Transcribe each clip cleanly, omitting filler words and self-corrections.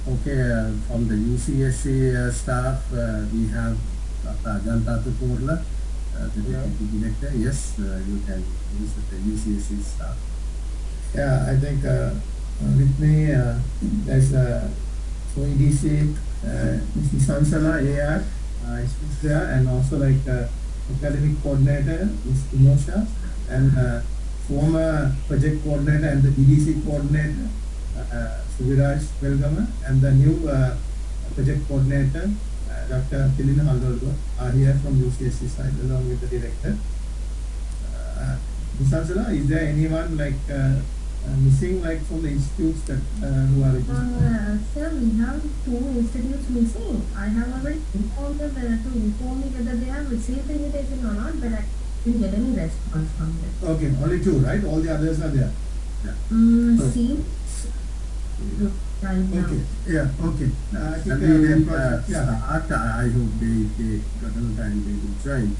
Okay, from the UCSC staff, we have Dr. Ajanta Tukurla, the Hello. Deputy Director. Yes, you can use the UCSC staff. Yeah, I think with me there's OEDC, Mr. Sansala AR is there, and also like academic coordinator is Inosha, and former project coordinator and the DDC coordinator Suviraj Velgama, and the new project coordinator Dr. Tilina Haldolgo are here from UCSC side along with the director. Ms. Ansela, is there anyone like missing like from the institutes that who are registered? Sir, we have two institutes missing. I have already informed them to inform me whether they have received the invitation or not, but I didn't get any response from them. Okay, only two, right? All the others are there. Yeah. Seems right now. Okay, yeah, okay. I think And we then yeah. start. I hope they got on time, they will join.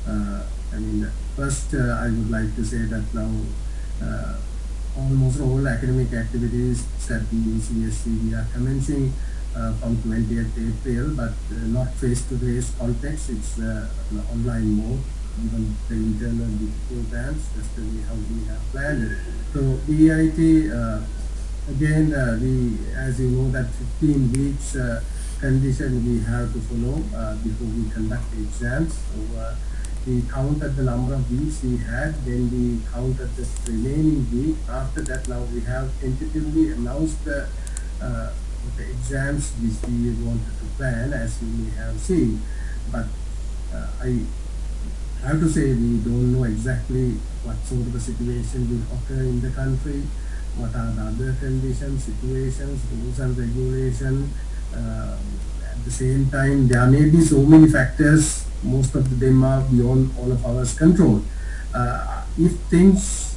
I mean, first I would like to say that now uh, almost all academic activities at the UCSC we are commencing from 20th April, but not face-to-face context. It's an online mode. Even the internal programs, just the way how we have planned it. So BIT. Again, we, as you know, that 15 weeks condition we have to follow before we conduct the exams. So we counted the number of weeks we had, then we counted the remaining week. After that, now we have tentatively announced the exams which we wanted to plan, as you may have seen. But I have to say we don't know exactly what sort of a situation will occur in the country, what are the other conditions, situations, rules and regulation. At the same time, there may be so many factors, most of them are beyond all of our control. If things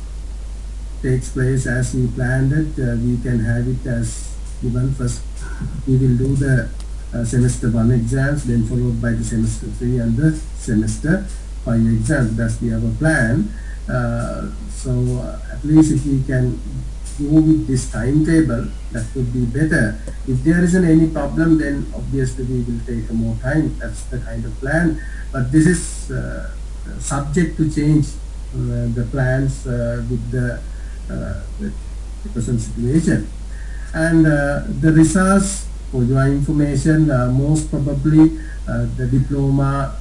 takes place as we planned it, we can have it as given. First, we will do the semester 1 exams, then followed by the semester 3 and the semester 5 exams. That's the our plan. So at least if we can go with this timetable, that would be better. If there isn't any problem, then obviously we will take more time. That's the kind of plan. But this is subject to change the plans with the present situation. And the results, for your information, most probably the diploma,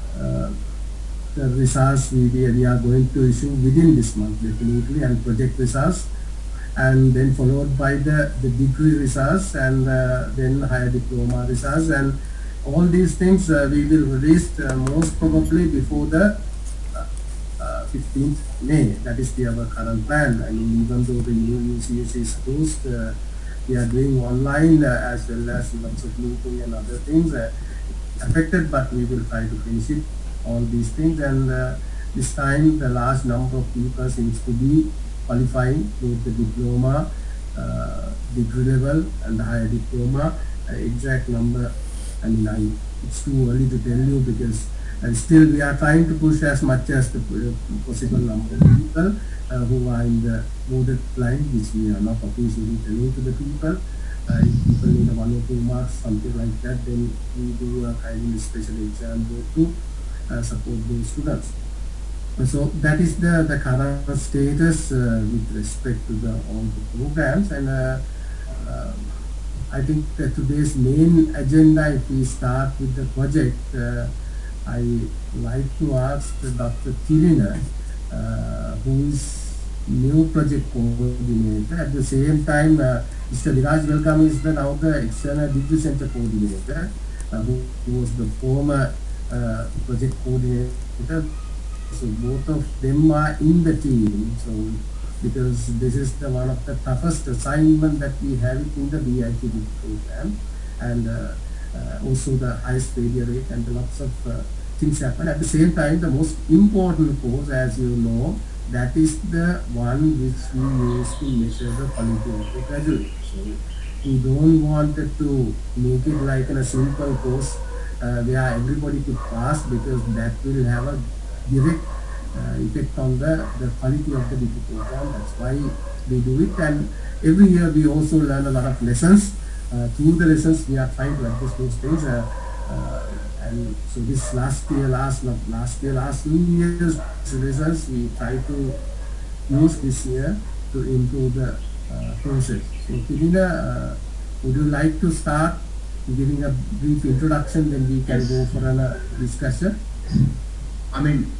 the results we are going to issue within this month definitely, and project results, and then followed by the degree results, and then higher diploma results, and all these things we will release most probably before the 15th May. That is our current plan. I mean, even though the new UCS is closed, we are doing online as well as lots of meeting and other things affected, but we will try to finish it, all these things. And this time the large number of people seems to be qualifying with the diploma, degree level and the higher diploma. Exact number, I mean, it's too early to tell you, because still we are trying to push as much as the possible number of people who are in the voted line, which we are not officially telling to the people. If people need 1 or 2 marks, something like that, then we do a kind of special exam to support those students. So that is the current status with respect to all the programs. And I think that today's main agenda, if we start with the project, I like to ask Dr. Tilina, who is new project coordinator. At the same time, Mr. Viraj Welcome is now the external degree center coordinator, who was the former project coordinator. So both of them are in the team. So because this is one of the toughest assignment that we have in the BIT program, and also the highest failure rate and lots of things happen. At the same time, the most important course, as you know, that is the one which we use to measure the quality of the graduate. So we don't want it to make it like in a simple course where everybody could pass, because that will have a direct effect on the quality of the DP program. That's why we do it. And every year we also learn a lot of lessons through the lessons we are trying to address those things. And so this last 2 years lessons we try to use this year to improve the process. So Kirina, would you like to start giving a brief introduction, then we can Yes. go for a discussion? I mean,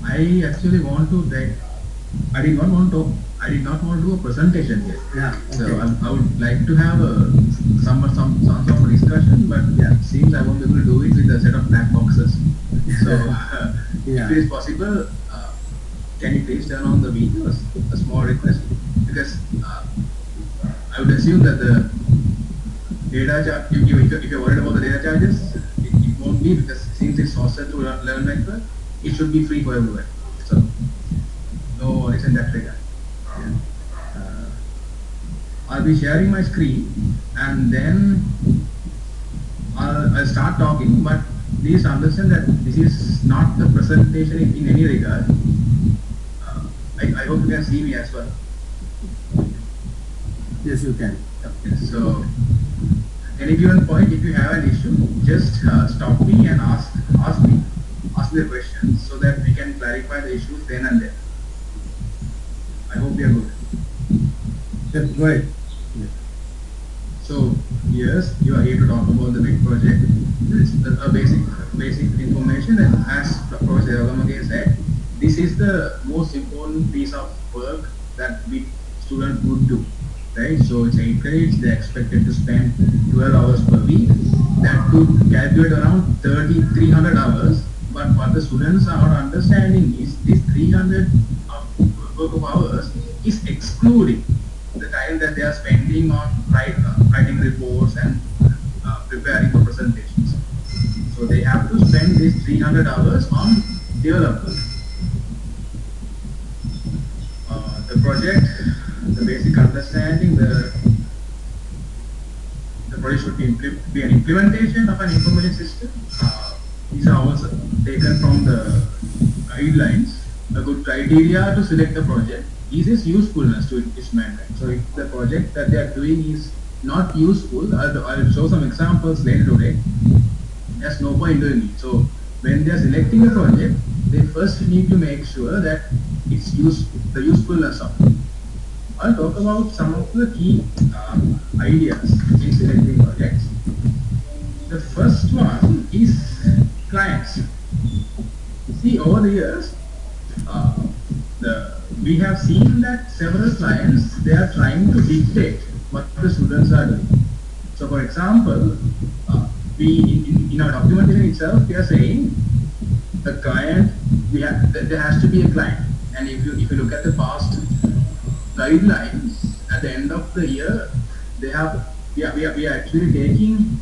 I actually want to like, I did not want to do a presentation yet. Yeah, So okay. I would like to have some sort of discussion, but Yeah. it seems I won't be able to do it with a set of black boxes. So Yeah. if it is possible, can you please turn on the videos? A small request, because I would assume that the data charge, if you're worried about the data charges, it won't be, because since it's hosted through Learn Network, it should be free for everyone. So no worries in that regard. Uh, I'll be sharing my screen, and then I'll start talking, but please understand that this is not the presentation in any regard. I hope you can see me as well. Yes, you can. Yes, so any given point, if you have an issue, just stop me and ask me the questions, so that we can clarify the issues then and there. I hope we are good. Yeah, go ahead. So yes, you are here to talk about the big project. It's a basic information, and as Professor Yagamage said, this is the most important piece of work that we students would do. Right? So it's 8 credits, they're expected to spend 12 hours per week. That could calculate around 300 hours. But what the students are not understanding is this 300 work of hours is excluding the time that they are spending on writing reports and preparing for presentations. So they have to spend these 300 hours on development. The project, the basic understanding, the project should be an implementation of an information system. These are also taken from the guidelines. A good criteria to select the project is its usefulness to its mankind. So if the project that they are doing is not useful, I'll show some examples later today. There's no point doing it. So when they are selecting a project, they first need to make sure that it's the usefulness of it. I'll talk about some of the key ideas in selecting projects. The first one is clients. See, over the years, we have seen that several clients, they are trying to dictate what the students are doing. So for example, in our documentation itself, we are saying the client, there has to be a client. And if you look at the past guidelines, at the end of the year, we are actually taking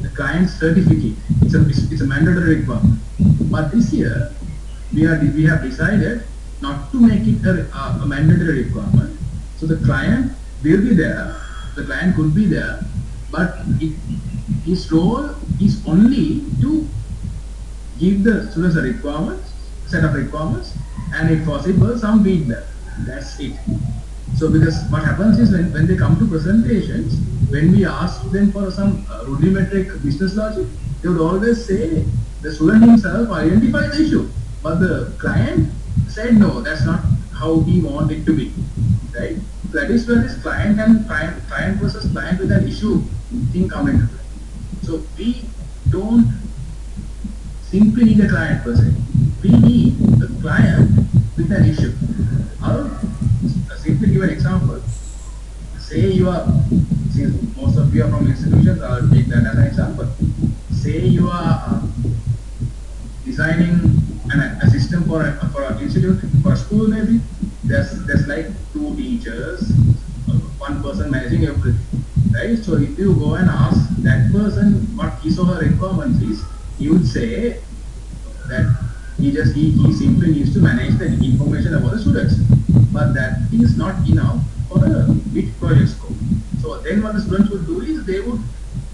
the client's certificate. It's a mandatory requirement. But this year, we have decided not to make it a mandatory requirement. So the client will be there, the client could be there, but his role is only to give the students a set of requirements, and if possible, some feedback. That's it. So because what happens is when they come to presentations, when we ask them for some rudimentary business logic, they would always say the student himself identified the issue, but the client said no, that's not how we want it to be, right? So that is where this client versus client with an issue thing come into play. So we don't simply need a client per se. We need a client with an issue. I'll simply give an example. Say since most of you are from institutions, I'll take that as an example. Say you are designing a system for an institute, for a school maybe. There's like 2 teachers, one person managing everything, right? So if you go and ask that person what his or her requirements is, he would say that he simply needs to manage the information about the students. But that is not enough for a big project scope. So then what the students would do is they would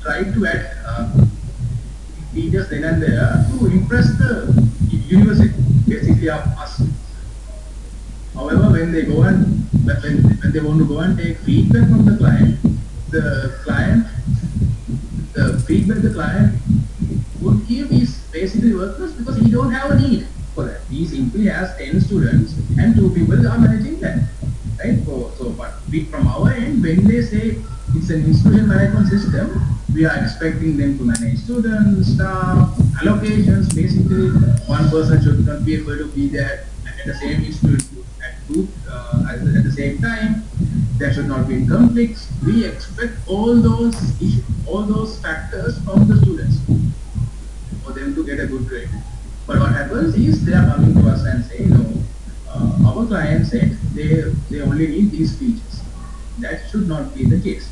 try to add teachers then and there to impress the university, basically us. However, when they go and but when they want to go and take feedback from the client, the feedback the client would give is basically worthless because he don't have a need for that. He simply has 10 students and 2 people are managing that. Right? So but from our end, when they say it's an institution management system, we are expecting them to manage students, staff, allocations. Basically, one person should not be able to be there at the same institute at the same time. There should not be conflicts. We expect all those factors from the students for them to get a good grade. But what happens is they are coming to us and say, no, our client said they only need these features. That should not be the case.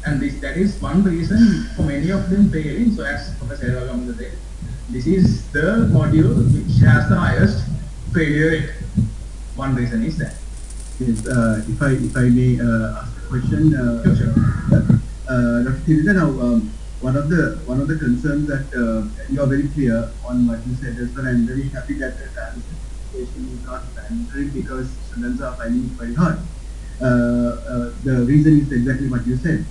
And that is one reason for many of them failing. So as Professor Elvagamda said, this is the module which has the highest failure rate. One reason is that. Yes, if I may ask a question, Sure. Dr. Thirita, now one of the concerns that you are very clear on what you said as well. I'm very happy that the certification is not mandatory because students are finding it very hard. The reason is exactly what you said.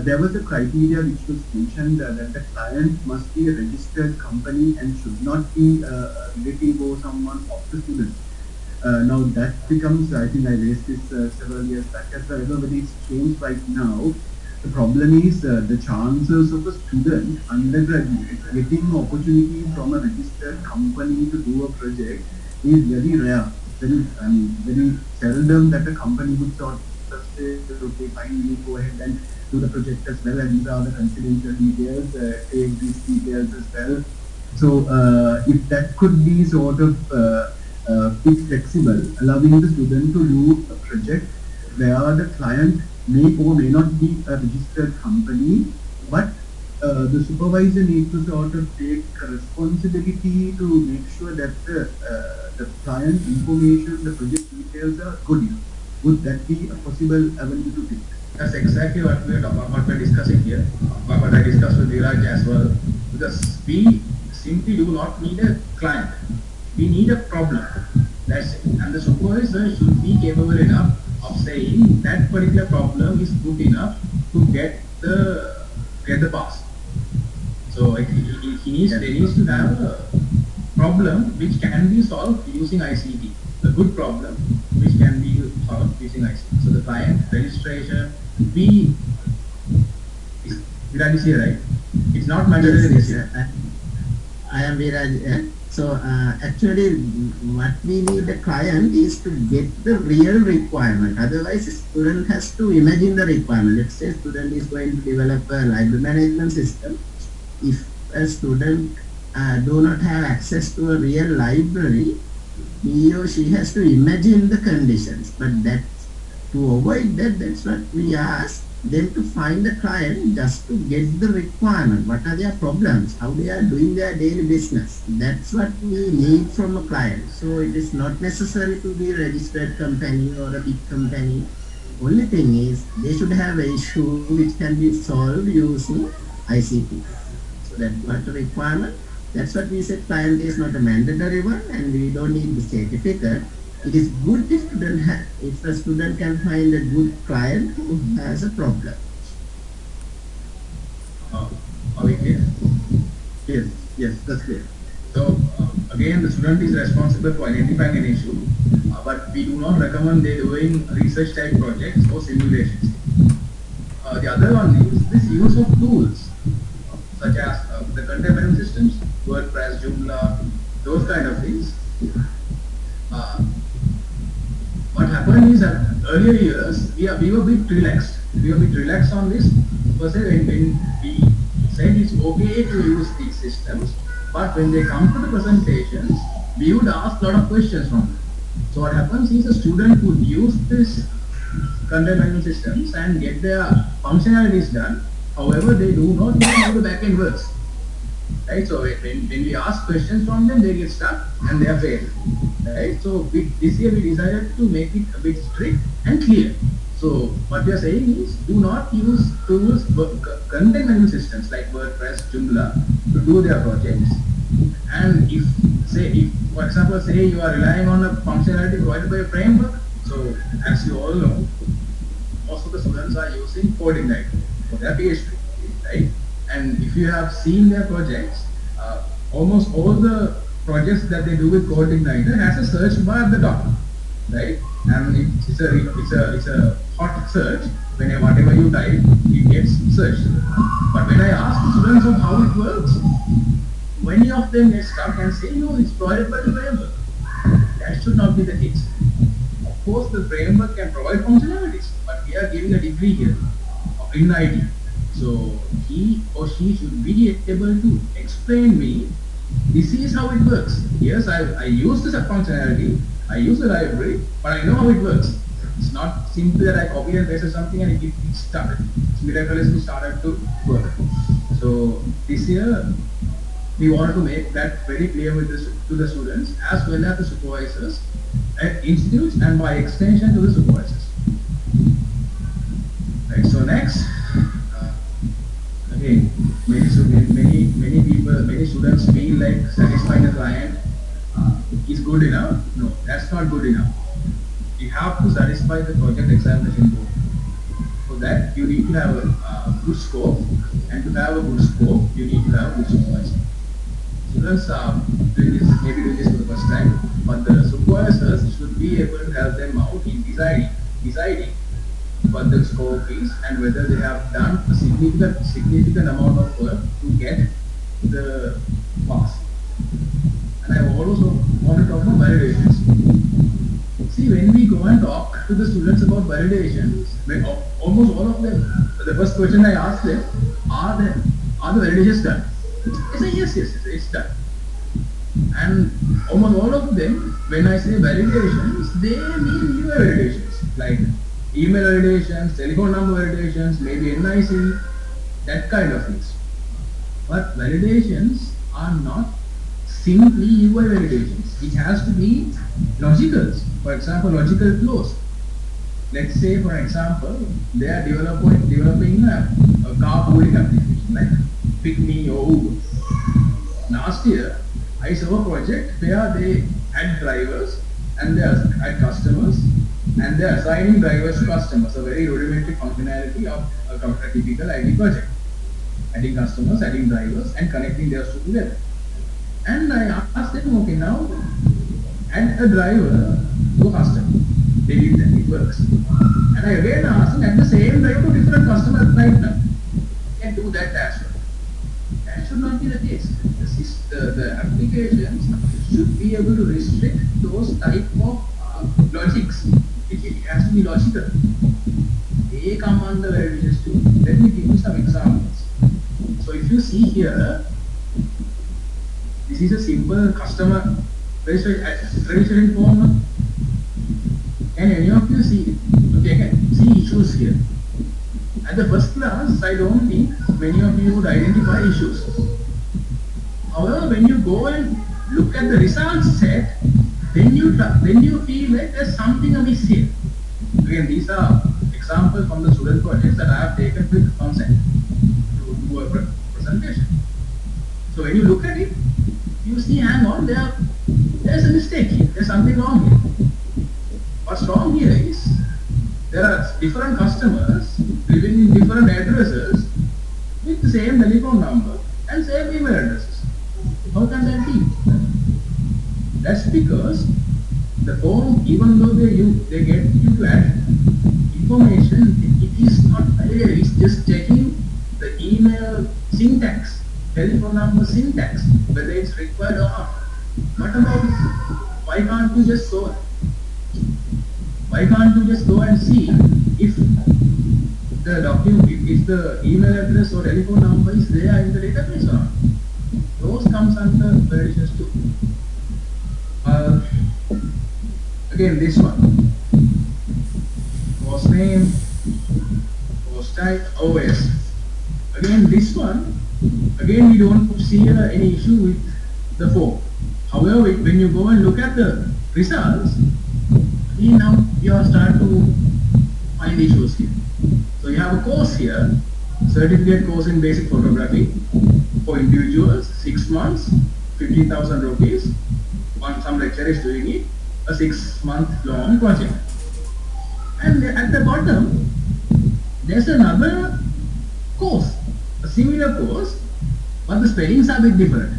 There was a criteria which was mentioned that the client must be a registered company and should not be a relative or someone of the student. Now that becomes, I think I raised this several years back as well, but it's changed right now. The problem is the chances of a student, undergraduate, getting an opportunity from a registered company to do a project is very rare. Very seldom that a company would sort of say, okay, fine, you go ahead and do the project as well, and these are the confidential details, take these details as well. So if that could be sort of be flexible, allowing the student to do a project where the client may or may not be a registered company, but the supervisor needs to sort of take responsibility to make sure that the client information, the project details are good enough. Would that be a possible avenue to take? That's exactly what we're discussing here. What I discussed with Viraj as well. Because we simply do not need a client. We need a problem. That's it. And the supervisor should be capable enough of saying that particular problem is good enough to get the pass. So there needs to have a problem which can be solved using ICT. A good problem which can be solved using ICT. So the client registration, Viraj is here, right? It's not mandatory this year. I am Viraj. So actually what we need the client is to get the real requirement. Otherwise student has to imagine the requirement. Let's say student is going to develop a library management system. If a student do not have access to a real library, he or she has to imagine the conditions. But that to avoid that, that's what we ask them to find the client just to get the requirement. What are their problems? How they are doing their daily business? That's what we need from a client. So it is not necessary to be a registered company or a big company. Only thing is they should have an issue which can be solved using ICT. So that's what the requirement. That's what we said. Client is not a mandatory one, and we don't need the certificate. It is good if a student can find a good client who has a problem. Are we clear? Yes, that's clear. So again, the student is responsible for identifying an issue, but we do not recommend they doing research type projects or simulations. The other one is this use of tools such as the content management systems, WordPress, Joomla, those kind of things. What happened is that earlier years we were a bit relaxed. We were a bit relaxed on this. Because when we said it's okay to use these systems, but when they come to the presentations, we would ask a lot of questions from them. So what happens is a student would use this content management systems and get their functionalities done. However, they do not know how the backend works. Right? So when we ask questions from them, they get stuck and they are failed. Right? So this year we decided to make it a bit strict and clear. So what we are saying is, do not use tools, content management systems like WordPress, Joomla to do their projects. And if, for example, say you are relying on a functionality provided by a framework, so So as you all know, most of the students are using Codeignite for their PhD, right? And if you have seen their projects, almost all the projects that they do with Codeignite has a search bar at the top, right? And it's a hot search. Whatever you type, it gets searched. But when I ask the students of how it works, many of them get stuck and say, no, it's provided by the framework. That should not be the case. Of course, the framework can provide functionalities, but we are giving a degree here in IT. So he or she should be able to explain me, this is how it works. Yes, I use this functionality, I use the library, but I know how it works. It's not simply that I copy and paste something and it started. It's miraculously started to work. So this year, we wanted to make that very clear to the students as well as the supervisors at institutes and by extension to the supervisors. Right, so next, again, many people, many students feel like satisfying the client is good enough. No, that's not good enough. You have to satisfy the project examination board. For that, you need to have a good scope, and to have a good scope, you need to have a good supervisor. Students are maybe doing this for the first time, but the supervisors should be able to help them out in deciding what the scope is and whether they have done a significant amount of work to get the pass. And I also want to talk about validations. See, when we go and talk to the students about validations, almost all of them, the first question I ask them, are the validations done? They say yes, it's done. And almost all of them, when I say validations, they mean UI validations, like email validations, telephone number validations, maybe NIC, that kind of things. But validations are not simply UI validations. It has to be logicals. For example, logical flows. Let's say, for example, they are developing a carpooling application like Pick Me or Uber. Last year, I saw a project where they had drivers and they had customers and they are assigning drivers to customers. A very rudimentary functionality of a typical IT project. Adding customers, adding drivers, and connecting their two together. And I asked them, okay, now add a driver to a customer. They did that, it works. And I again asked them, add the same driver to different customers right now. You can do that as well. That should not be the case. The applications should be able to restrict those type of logics. It has to be logical. They come under validations too. Let me give you some examples. So if you see here, this is a simple customer registration form. Can any of you see it? Okay, see issues here. At the first glance, I don't think many of you would identify issues. However, when you go and look at the results set, then you feel like there's something amiss here. Again, these are examples from the student projects that I have taken with consent to do a presentation. So when you look at it, you see, hang on, there's a mistake here. There's something wrong here. What's wrong here is there are different customers living in different addresses with the same telephone number and same email addresses. How can that be? That's because the form, even though they get you to add information, it is not validated. It's just checking the email syntax, telephone number syntax, whether it's required or not. What about it? Why can't you just go? Why can't you just go and see if the document, if the email address or telephone number is there in the database or not? Those comes under validations too. Again, this one. Course name, course type, OS. Again, this one. Again, we don't see any issue with the form. However, when you go and look at the results, now you are starting to find issues here. So you have a course here, certificate course in basic photography for individuals, 6 months, 50,000 rupees. Some lecturer is doing it, a 6-month long project. And at the bottom, there's another course, a similar course, but the spellings are a bit different.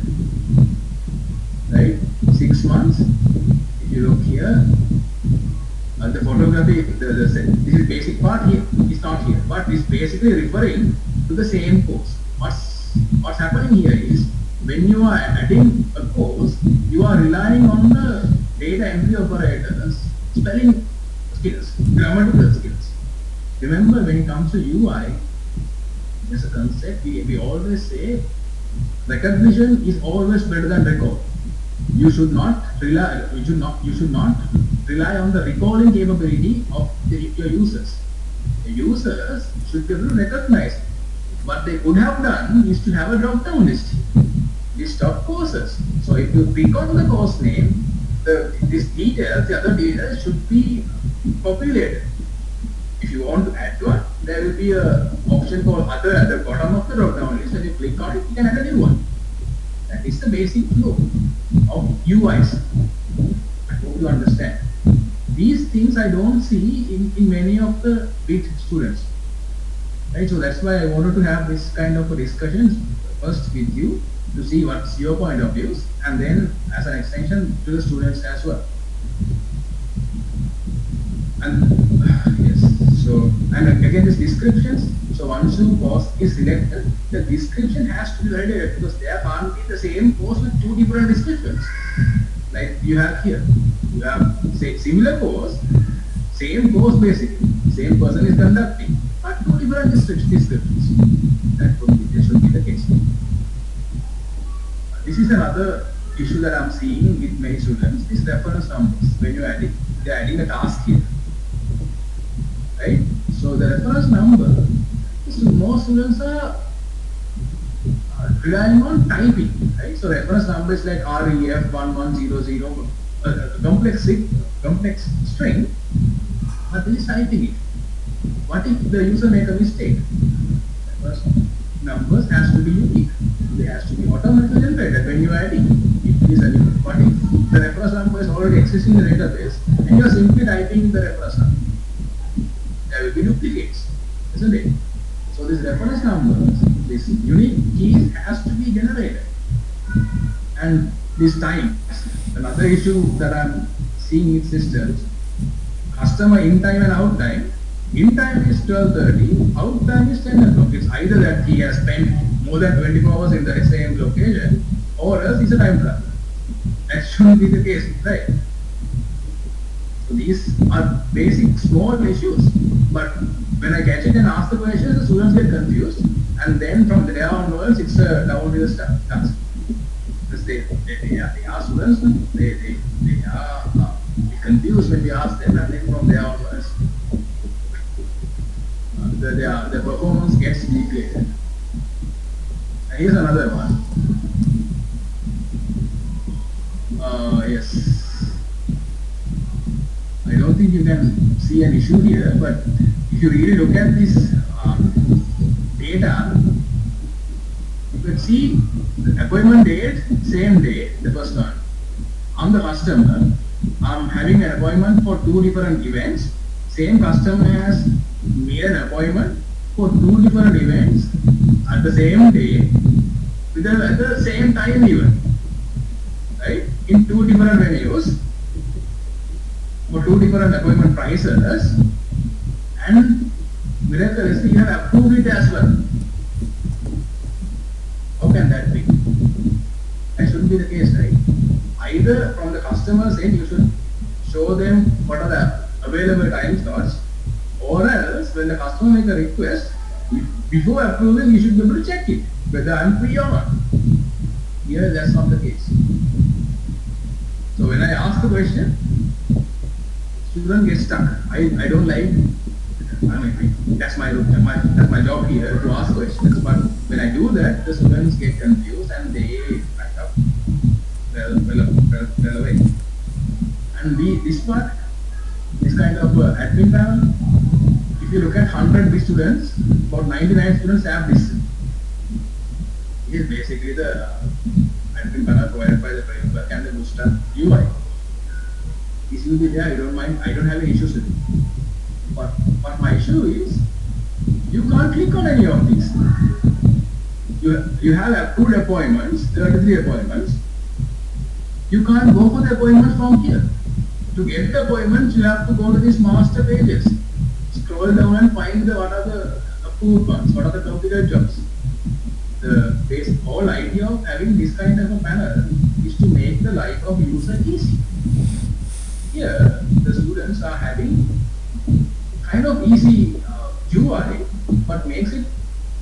Right? 6 months. If you look here, the photography, this is basic part here, is not here, but it's basically referring to the same course. What's happening here is, when you are adding a course, you are relying on the data entry operators, spelling skills, grammatical skills. Remember, when it comes to UI, there's a concept, we always say, recognition is always better than recall. You should not rely on the recalling capability of your users. The users should be able to recognize. What they could have done is to have a drop-down list of courses. So if you click on the course name, the other details should be populated. If you want to add one, there will be a option called other at the bottom of the drop-down list. When you click on it, you can add a new one. That is the basic flow of UIs. I hope you understand. These things I don't see in many of the BIT students. Right? So that's why I wanted to have this kind of a discussion first with you to see what's your point of views, and then as an extension to the students as well. And yes, so, and again this descriptions, so once your course is selected, the description has to be validated, because there can't be the same course with two different descriptions. Like you have here, you have say similar course, same course basically, same person is conducting, but two different descriptions. That should be the case. This is another issue that I'm seeing with many students, is reference numbers. When you're adding, they're adding a task here. Right? So the reference number, most students are relying on typing. Right? So reference number is like REF1100, complex string, but they is typing it. What if the user make a mistake? Reference numbers has to be unique. They has to be automatically generated when you are adding. It is a new. What if the reference number is already existing in the database and you are simply typing the reference number? There will be duplicates, isn't it? So this reference numbers, this unique keys has to be generated. And this time, another issue that I'm seeing in systems, customer in time and out time. In time is 12:30, out time is 10 o'clock. It's either that he has spent more than 24 hours in the same location, or else he's a time traveler. That shouldn't be the case, right? So these are basic small issues, but when I catch it and ask the questions, the students get confused, and then from there onwards, it's down to the task. Because they are students, they are confused when we ask them, and then from there onwards, the performance gets degraded. And here's another one. Yes. I don't think you can see an issue here, but if you really look at this data, you can see the appointment date, same day, the first one. I'm the customer. I'm having an appointment for two different events. Same customer has made an appointment for two different events at the same day, at the same time even. Right? In two different venues, for two different appointment prices, and miraculously you have approved it as well. How can that be? That shouldn't be the case, right? Either from the customer's end, you should show them what are the available time slots, or else when the customer makes a request, before approving, you should be able to check it, whether I'm free or not. Here, that's not the case. So when I ask the question, student gets stuck. I don't like, that's my job here to ask questions, but when I do that, the students get confused and they back up, well away. And this part, this kind of admin panel, if you look at 100 students, about 99 students have this. It is basically the admin panel provided by the framework and the Bootstrap UI. This will be there, I don't mind, I don't have any issues with it. But my issue is, you can't click on any of these. You have approved appointments, 33 appointments. You can't go for the appointments from here. To get the appointments, you have to go to these master pages. Scroll down and find what are the approved ones, what are the completed jobs. The whole idea of having this kind of a panel is to make the life of user easy. Here, the students are having kind of easy UI, but makes it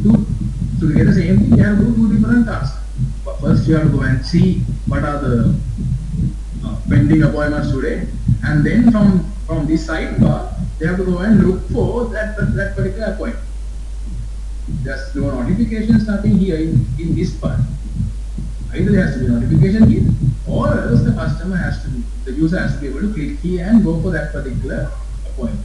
to get the same thing, you have to do two different tasks. But first, you have to go and see what are the pending appointments today, and then from this sidebar, they have to go and look for that particular appointment. There's no notifications, nothing here in this part. Either there has to be notification here, or else the user has to be able to click here and go for that particular appointment.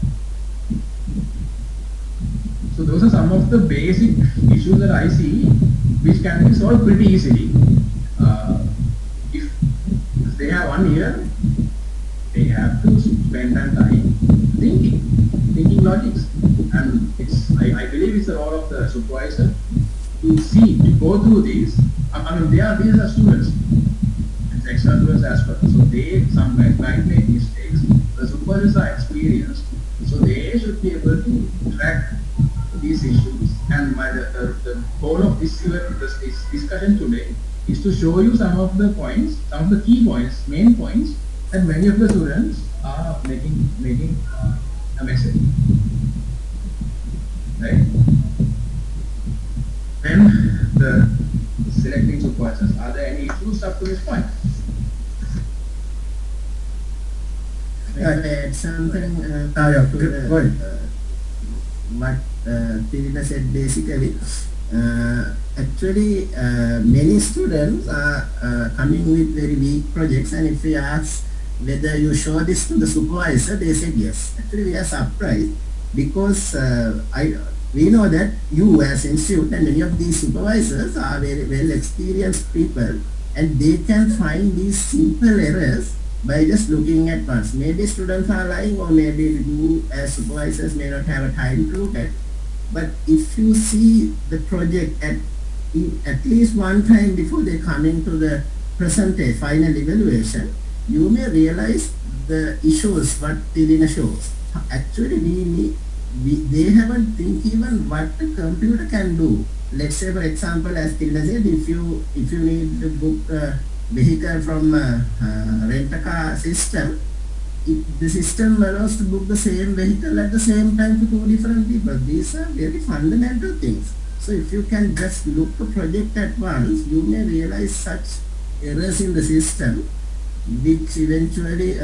So those are some of the basic issues that I see, which can be solved pretty easily. If they have 1 year, they have to spend that time thinking logics. And I believe it's the role of the supervisor to go through these. I mean, these are students, it's extra students as well. So they sometimes might make mistakes. The supervisors are experienced, so they should be able to track these issues. And the goal of this discussion today is to show you some of the points, some of the key points, main points that many of the students are making a mistake. Right? Then the selecting supervisors. Are there any issues up to this point? Add something Yeah, to good, go ahead. what Tirina said basically. Actually, many students are coming with very weak projects, and if we ask whether you show this to the supervisor, they said yes. Actually, we are surprised because we know that you as institute and many of these supervisors are very well experienced people, and they can find these simple errors by just looking at once. Maybe students are lying, or maybe you as supervisors may not have a time to look at. But if you see the project at least one time before they come into the final evaluation, you may realize the issues what Tirina shows. Actually, they haven't think even what the computer can do. Let's say, for example, as Tirina said, if you need to book a vehicle from rent-a-car system, the system allows to book the same vehicle at the same time to two different people. These are very fundamental things. So if you can just look the project at once, you may realize such errors in the system which eventually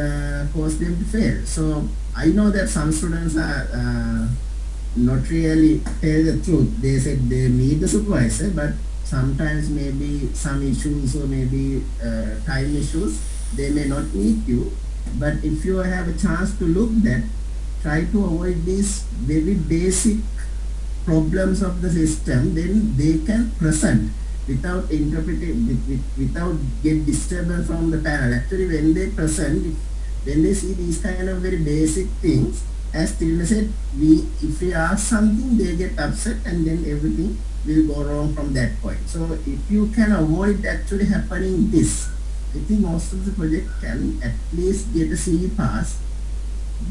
cause them to fail. So I know that some students are not really tell the truth. They said they meet the supervisor, but sometimes maybe some issues or maybe time issues, they may not meet you. But if you have a chance to look that, try to avoid these very basic problems of the system, then they can present without interpreting, without get disturbance from the panel. Actually, when they present, when they see these kind of very basic things, as Tirina said, if we ask something, they get upset, and then everything will go wrong from that point. So if you can avoid actually happening this, I think most of the project can at least get a C pass,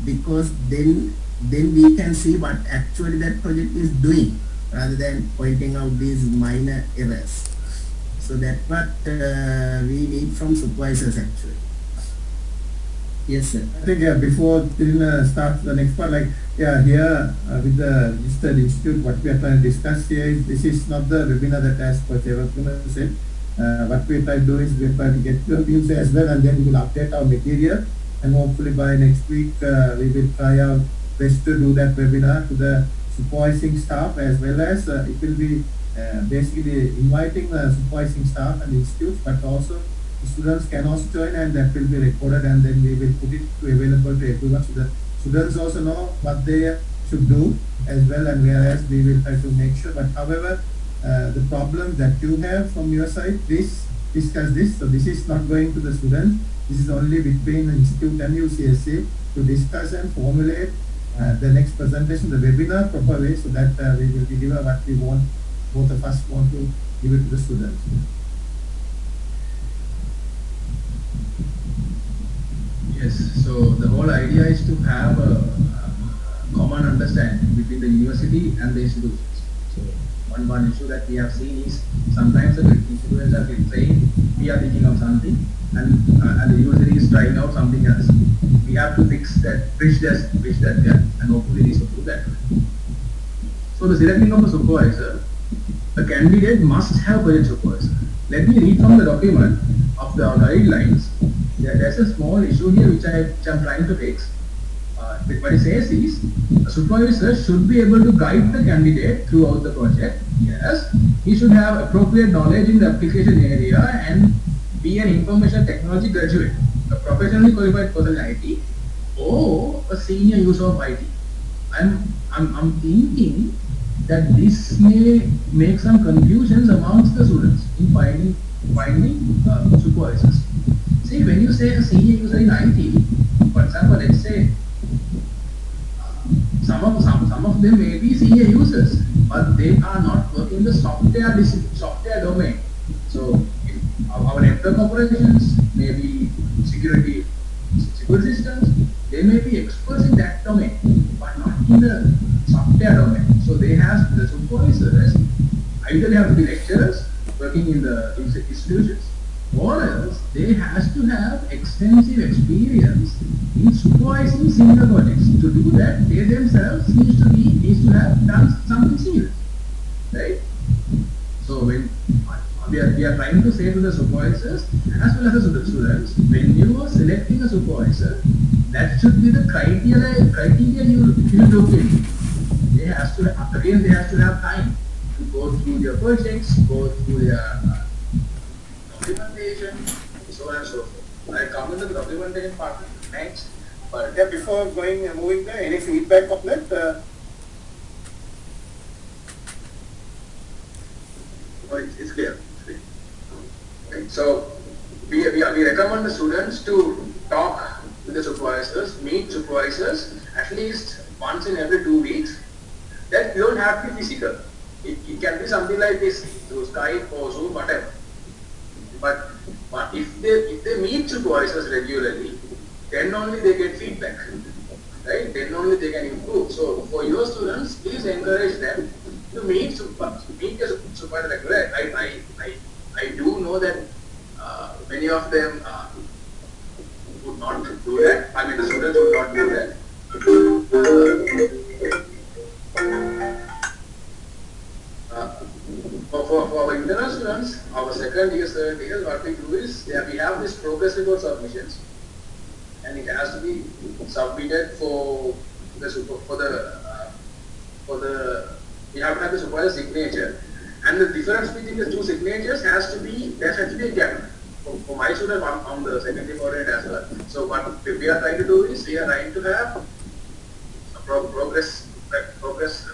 because then we can see what actually that project is doing, rather than pointing out these minor errors. So that's what we need from supervisors actually. Yes, sir. I think before Tirina starts the next part, here with the registered institute, what we are trying to discuss here is, this is not the webinar that as per Chevakuna said. What we try to do is we try to get your views as well, and then we will update our material, and hopefully by next week we will try our best to do that webinar to the supervising staff, as well as it will be basically inviting the supervising staff and institutes, but also the students can also join, and that will be recorded, and then we will put it available to everyone, so the students also know what they should do as well, and whereas we will try to make sure. But however, the problem that you have from your side, please discuss this. So this is not going to the students. This is only between the institute and UCSC to discuss and formulate the next presentation, the webinar proper way, so that we will deliver what we want, both of us want to give it to the students. Yes, so the whole idea is to have a common understanding between the university and the institutions. So one issue that we have seen is sometimes the institutions are saying we are thinking of something and the university is trying out something else. We have to fix that, bridge that gap, and hopefully this will do that. So the selecting of a supervisor, a candidate must have project supervisor. Let me read from the document of the guidelines. There's a small issue here which I'm trying to fix. What it says is, a supervisor should be able to guide the candidate throughout the project. Yes, he should have appropriate knowledge in the application area and be an information technology graduate, a professionally qualified person in IT, or a senior user of IT. I'm thinking that this may make some confusions amongst the students in finding supervisors. See, when you say a senior user in IT, for example, let's say some of them may be senior users, but they are not working in the software domain. So if our network operations, maybe security systems, they may be experts in that domain, but not in the software domain. So they have the supervisors, either they have to be lecturers working in the institutions, or else they has to have extensive experience in supervising similar projects. To do that, they themselves needs to have done something similar, right? So when we are trying to say to the supervisors as well as the students, when you are selecting a supervisor, that should be the criteria you look in. They have to have time to go through their projects, go through their documentation, so on and so forth. I come into the documentation part next, but before moving there, any feedback of that? It's clear. Okay. So we recommend the students to talk with the supervisors, meet supervisors at least once in every 2 weeks. That you don't have to be physical. It can be something like this through Skype or Zoom, whatever. But if they meet supervisors regularly, then only they get feedback, right? Then only they can improve. So for your students, please encourage them to meet a supervisor regularly. I do know that many of them would not do that. I mean, the students would not do that. For our internal students, our second year, third year, what we do is we have this progress report submissions, and it has to be submitted for the we have to have the supervisor signature, and the difference between the two signatures has to be a gap. For my student, I'm the secondary coordinator as well. So what we are trying to do is we are trying to have a progress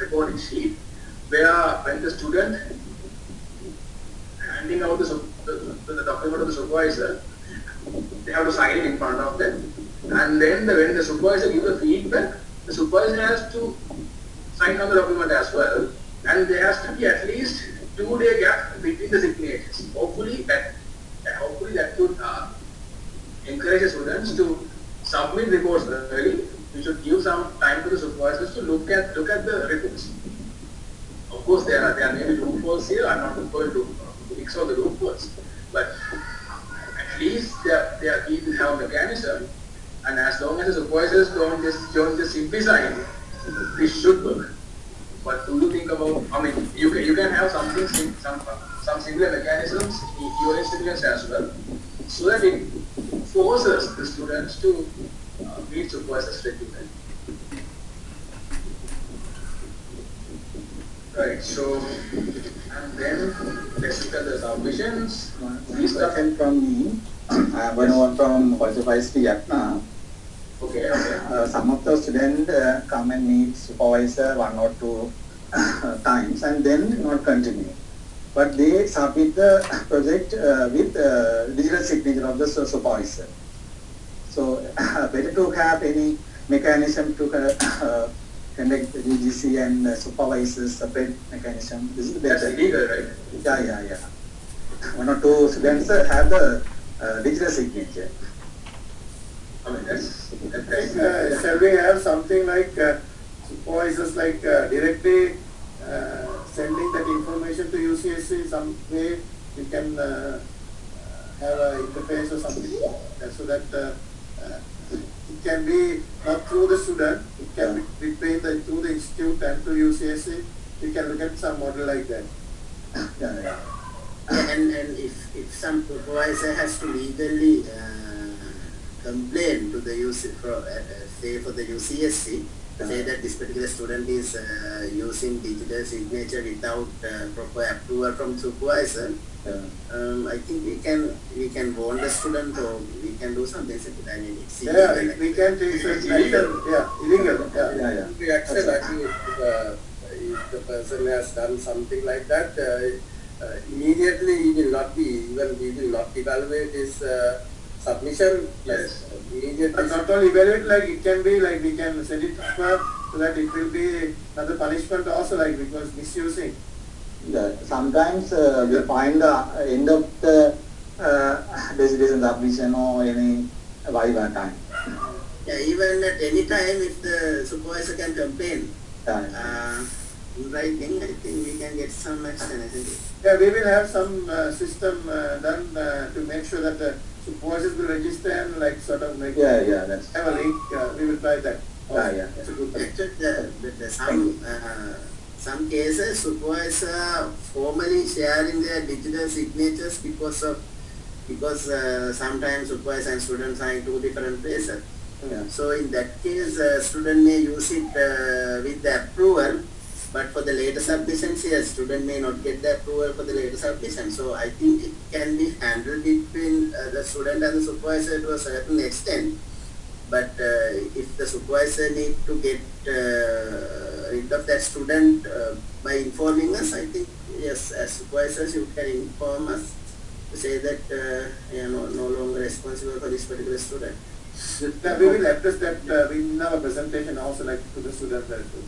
reporting sheet where when the student handing out the document to the supervisor, they have to sign it in front of them, and then when the supervisor gives the feedback, the supervisor has to sign on the document as well, and there has to be at least 2-day gap between the signatures. Hopefully that could encourage the students to submit reports early. We should give some time to the supervisors to look at the reports. Of course, there may be loopholes here. I'm not going to fix all the loopholes, but at least we will have a mechanism, and as long as the supervisors don't just simply sign, this should work. But do you think about? I mean, you can have some similar mechanisms in your institutions as well, so that it forces the students to meet supervisors regularly. Right. So, and then let's look at the submissions. This question from me. I am one from Qualifies Yatna. Okay. Some of the students come and meet supervisor 1 or 2 times and then not continue. But they submit the project with digital signature of the supervisor. So better to have any mechanism to conduct the UGC and supervisors separate mechanism. This is That's better. illegal, right? Yeah. One or two students have the digital signature. I mean, that's Shall we have something like supervisors like directly sending that information to UCSC some way we can have an interface or something so that it can be not through the student, it can be between through the institute and through UCSC. We can look at some model like that. Yeah. And if some supervisor has to legally complain to the say for the UCSC, say that this particular student is using digital signature without proper approval from supervisor, I think we can warn the student or we can do something. I mean, it's illegal. We can take such illegal. Illegal. Yeah. We accept actually if the person has done something like that, immediately he will not be, even we will not evaluate his submission. Yes. Immediately. But not only evaluate, like it can be like we can send it up so that it will be another punishment also, like because misusing. Yeah. Sometimes we find the end of the dissertation submission or any viva time. Yeah, even at any time if the supervisor can complain, in writing, I think we can get some action, isn't it? Yeah, we will have some system done to make sure that the supervisors will register and like sort of like Yeah, that's have a link. We will try that. Yeah. That's a good thing. Actually, some cases supervisor formally sharing their digital signatures because sometimes supervisor and students are in two different places. Yeah. So in that case, student may use it with the approval, but for the later submissions, yes, student may not get the approval for the later submission. So I think it can be handled between the student and the supervisor to a certain extent. But if the supervisor need to get rid of that student by informing us, I think yes, as supervisors you can inform us to say that you are no longer responsible for this particular student. Yeah, we will address that in our presentation also, like to the students as well.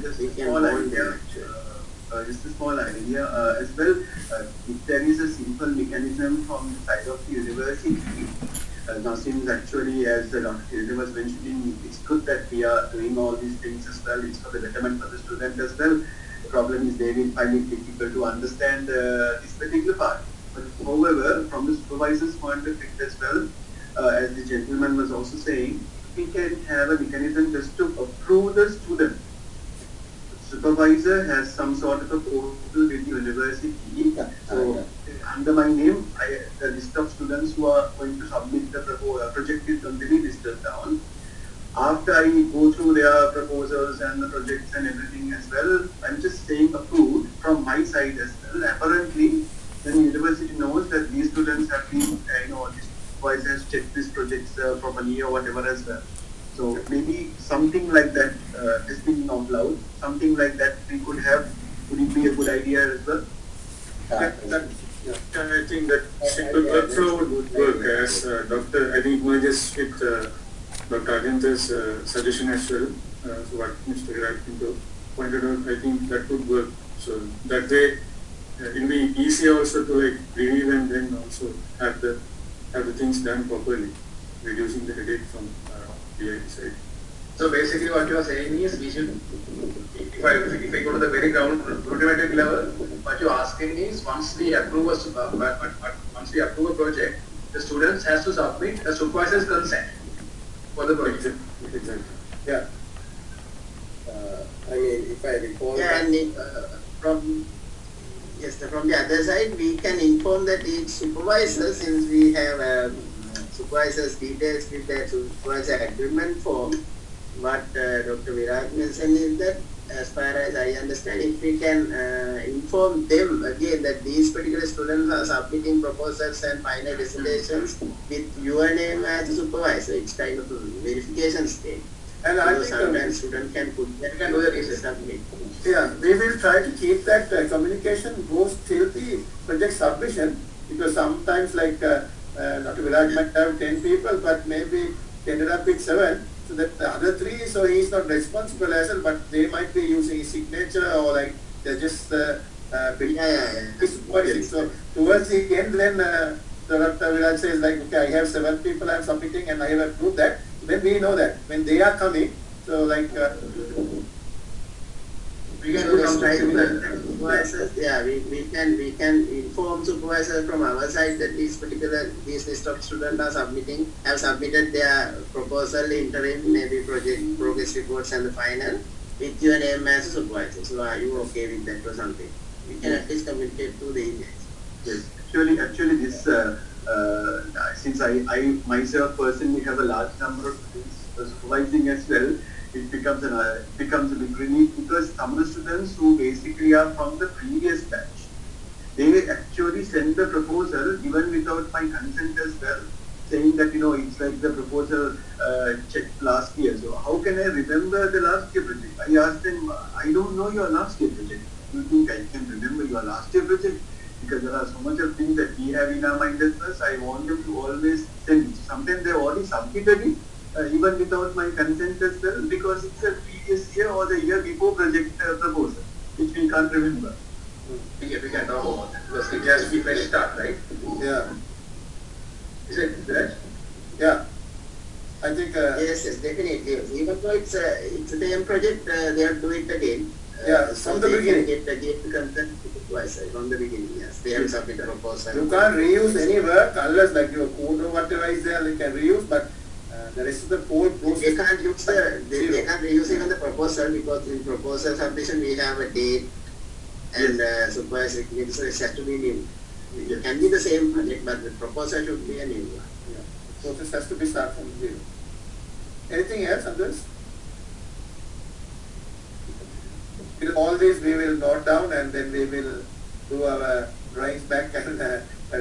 Just We a can small warn idea, them actually. just a small idea as well. If there is a simple mechanism from the side of the university, now since actually as Dr. Kirti was mentioning, it's good that we are doing all these things as well. It's for the betterment for the student as well. The problem is they will find it difficult to understand this particular part. But however, from the supervisor's point of view as well, as the gentleman was also saying, we can have a mechanism just to approve the student. Supervisor has some sort of a portal with the university. So under my name, the list of students who are going to submit the project is going to be listed down. After I go through their proposals and the projects and everything as well, I'm just saying approved from my side as well. Apparently, then the university knows that these students have been, this supervisor has checked these projects properly or whatever as well. So maybe something like that, just thinking out loud, something like that we could have. Would it be a good idea as well? I think that simple workflow would work as Dr. I think merges with Dr. Ajantha's suggestion as well. So what Mr. Virat Pinto pointed out, I think that would work. So that way it will be easy also to like review and then also have the things done properly, reducing the headache from the side. So basically what you are saying is we should, if I go to the very ground rudimentary level, what you are asking is once we approve a project, the students has to submit a supervisor's consent for the project. Exactly. Yeah. I mean, if I recall. Yeah, and from the other side, we can inform that each supervisor, since we have supervisor's details with the supervisor agreement form, what Dr. Virat mentioned is that, as far as I understand, if we can inform them again that these particular students are submitting proposals and final dissertations with your name as a supervisor, it's kind of a verification stage. And I think sometimes student can put that can do that submit. yeah, we will try to keep that communication goes till the project submission, because sometimes like Dr. Virat might have 10 people, but maybe ended up with 7. So that the other three, so he's not responsible as well, but they might be using his signature or like they're just supervising. So towards the end, then Dr. Viraj says like, okay, I have 7 people I'm submitting and I have approved that. Then we know that when they are coming, so like We can do supervisors. Yeah, we can inform supervisors from our side that this list of students have submitted their proposal, interim, maybe project progress reports and the final with your name as a supervisor. So are you okay with that or something? We can at least communicate to the emails. Yes, actually this, since I myself personally have a large number of students supervising as well, it becomes a bit unique because some of the students who basically are from the previous batch, they actually send the proposal even without my consent as well, saying that, you know, it's like the proposal checked last year. So how can I remember the last year project? I asked them, I don't know your last year project. Do you think I can remember your last year project? Because there are so much of things that we have in our mind as well. So I want them to always send it. Sometimes they already submitted it, even without my consent as well, because it's a previous year or the year before project proposal, which we can't remember. We can talk about that because it has to be fresh start, right? yeah, Is it right? yeah. I think Yes, definitely. Even though it's a same project, they have to do it again. Yeah, so from the they beginning. Get the consent twice from the beginning. Yes, they have submitted a proposal. you can't reuse any work unless like your code or whatever is there, you can reuse, but the rest of the code process. They can't use they can't reuse even the proposal because in proposal submission we have a date and supervisor so it has to be new. It can be the same project, but the proposal should be a new one. Yeah. The process has to be started from zero. Anything else on this? All these we will note down and then we will do our drawings back and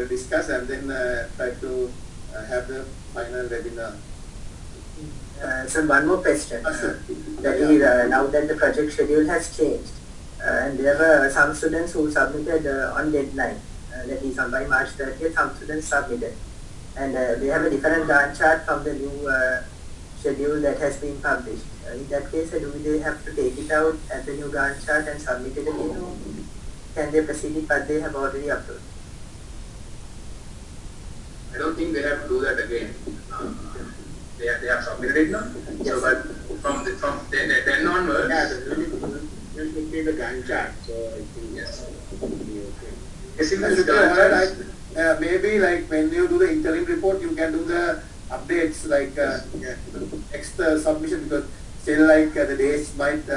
discuss and then try to have the final webinar. So one more question. Sure. That is, now that the project schedule has changed, and there were some students who submitted on deadline, that is by March 30th, some students submitted. And they have a different Gantt chart from the new schedule that has been published. In that case, do they have to take it out as a new Gantt chart and submit it again, or can they proceed it but they have already uploaded? I don't think they have to do that again. They have submitted it now. Yes. So, but from then onwards, Yeah, it will be the Gantt chart. So I think yes. yes, in That's the okay, alright. Maybe like when you do the interim report, you can do the updates like next submission because still like the dates might,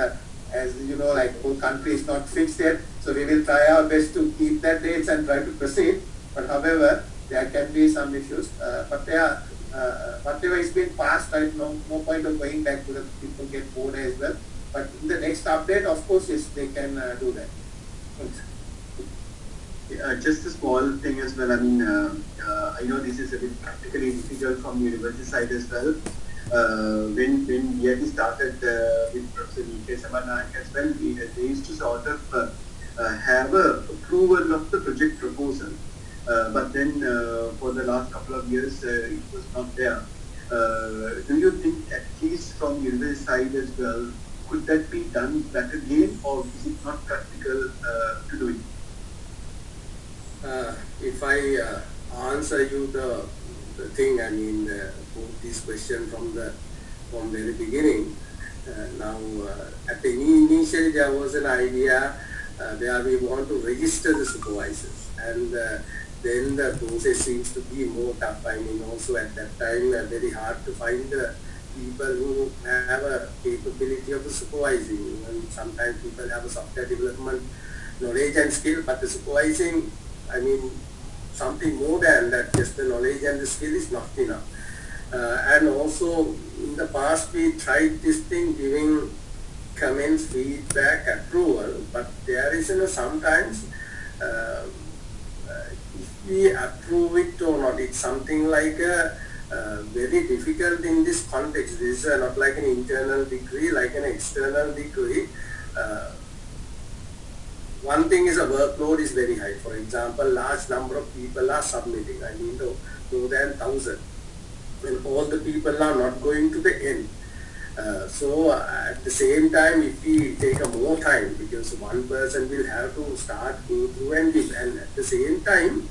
as you know, like whole country is not fixed yet. So we will try our best to keep that dates and try to proceed. But however, there can be some issues. But whatever is been passed, right, no point of going back to the people get bored as well. But in the next update, of course, yes, they can do that. Just a small thing as well. I mean, I know this is a bit practically difficult from university side as well. When we had started with Professor V.K. Samanayak as well, they used to sort of have a approval of the project proposal. But then for the last couple of years, it was not there. Do you think at least from university side as well, could that be done back again, or is it not practical to do it? If I answer you the thing, I mean, this question from very beginning. Now, at the initially there was an idea where we want to register the supervisors, and then the process seems to be more tough. I mean, also at that time, very hard to find people who have a capability of supervising. And sometimes people have a software development knowledge and skill, but the supervising, I mean, something more than that, just the knowledge and the skill is not enough. And also, in the past, we tried this thing, giving comments, feedback, approval, but there is, sometimes if we approve it or not, it's something like very difficult in this context. This is not like an internal degree, like an external degree. One thing is a workload is very high. For example, large number of people are submitting. I mean, more than 1,000. And all the people are not going to the end. So at the same time, if we take a more time, because one person will have to start go through and give, and at the same time,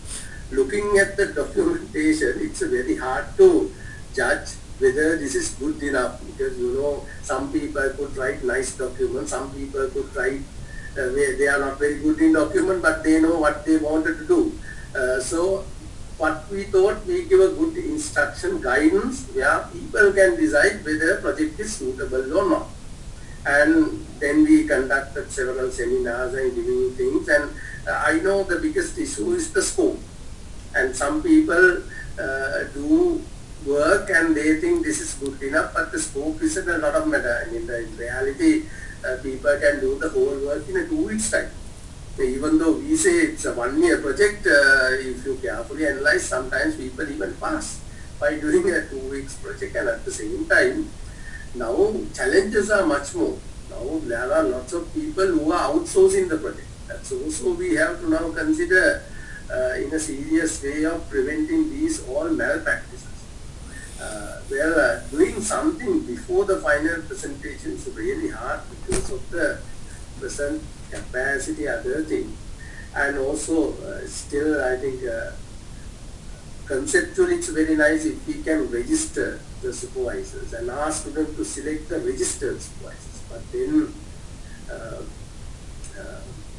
looking at the documentation, it's very hard to judge whether this is good enough, because some people could write nice documents, some people could write they are not very good in document, but they know what they wanted to do. So what we thought, we give a good instruction guidance where people can decide whether a project is suitable or not. And then we conducted several seminars and giving things, and I know the biggest issue is the scope. And some people do work and they think this is good enough, but the scope isn't a lot of matter. I mean, in reality, people can do the whole work in a 2 weeks time. Even though we say it's a 1 year project, if you carefully analyze, sometimes people even pass by doing a 2 weeks project. And at the same time, now challenges are much more. Now there are lots of people who are outsourcing the project. That's also we have to now consider in a serious way of preventing these all malpractices. Doing something before the final presentation is really hard because of the present capacity, other thing. And also still I think conceptually it's very nice if we can register the supervisors and ask them to select the registered supervisors. But then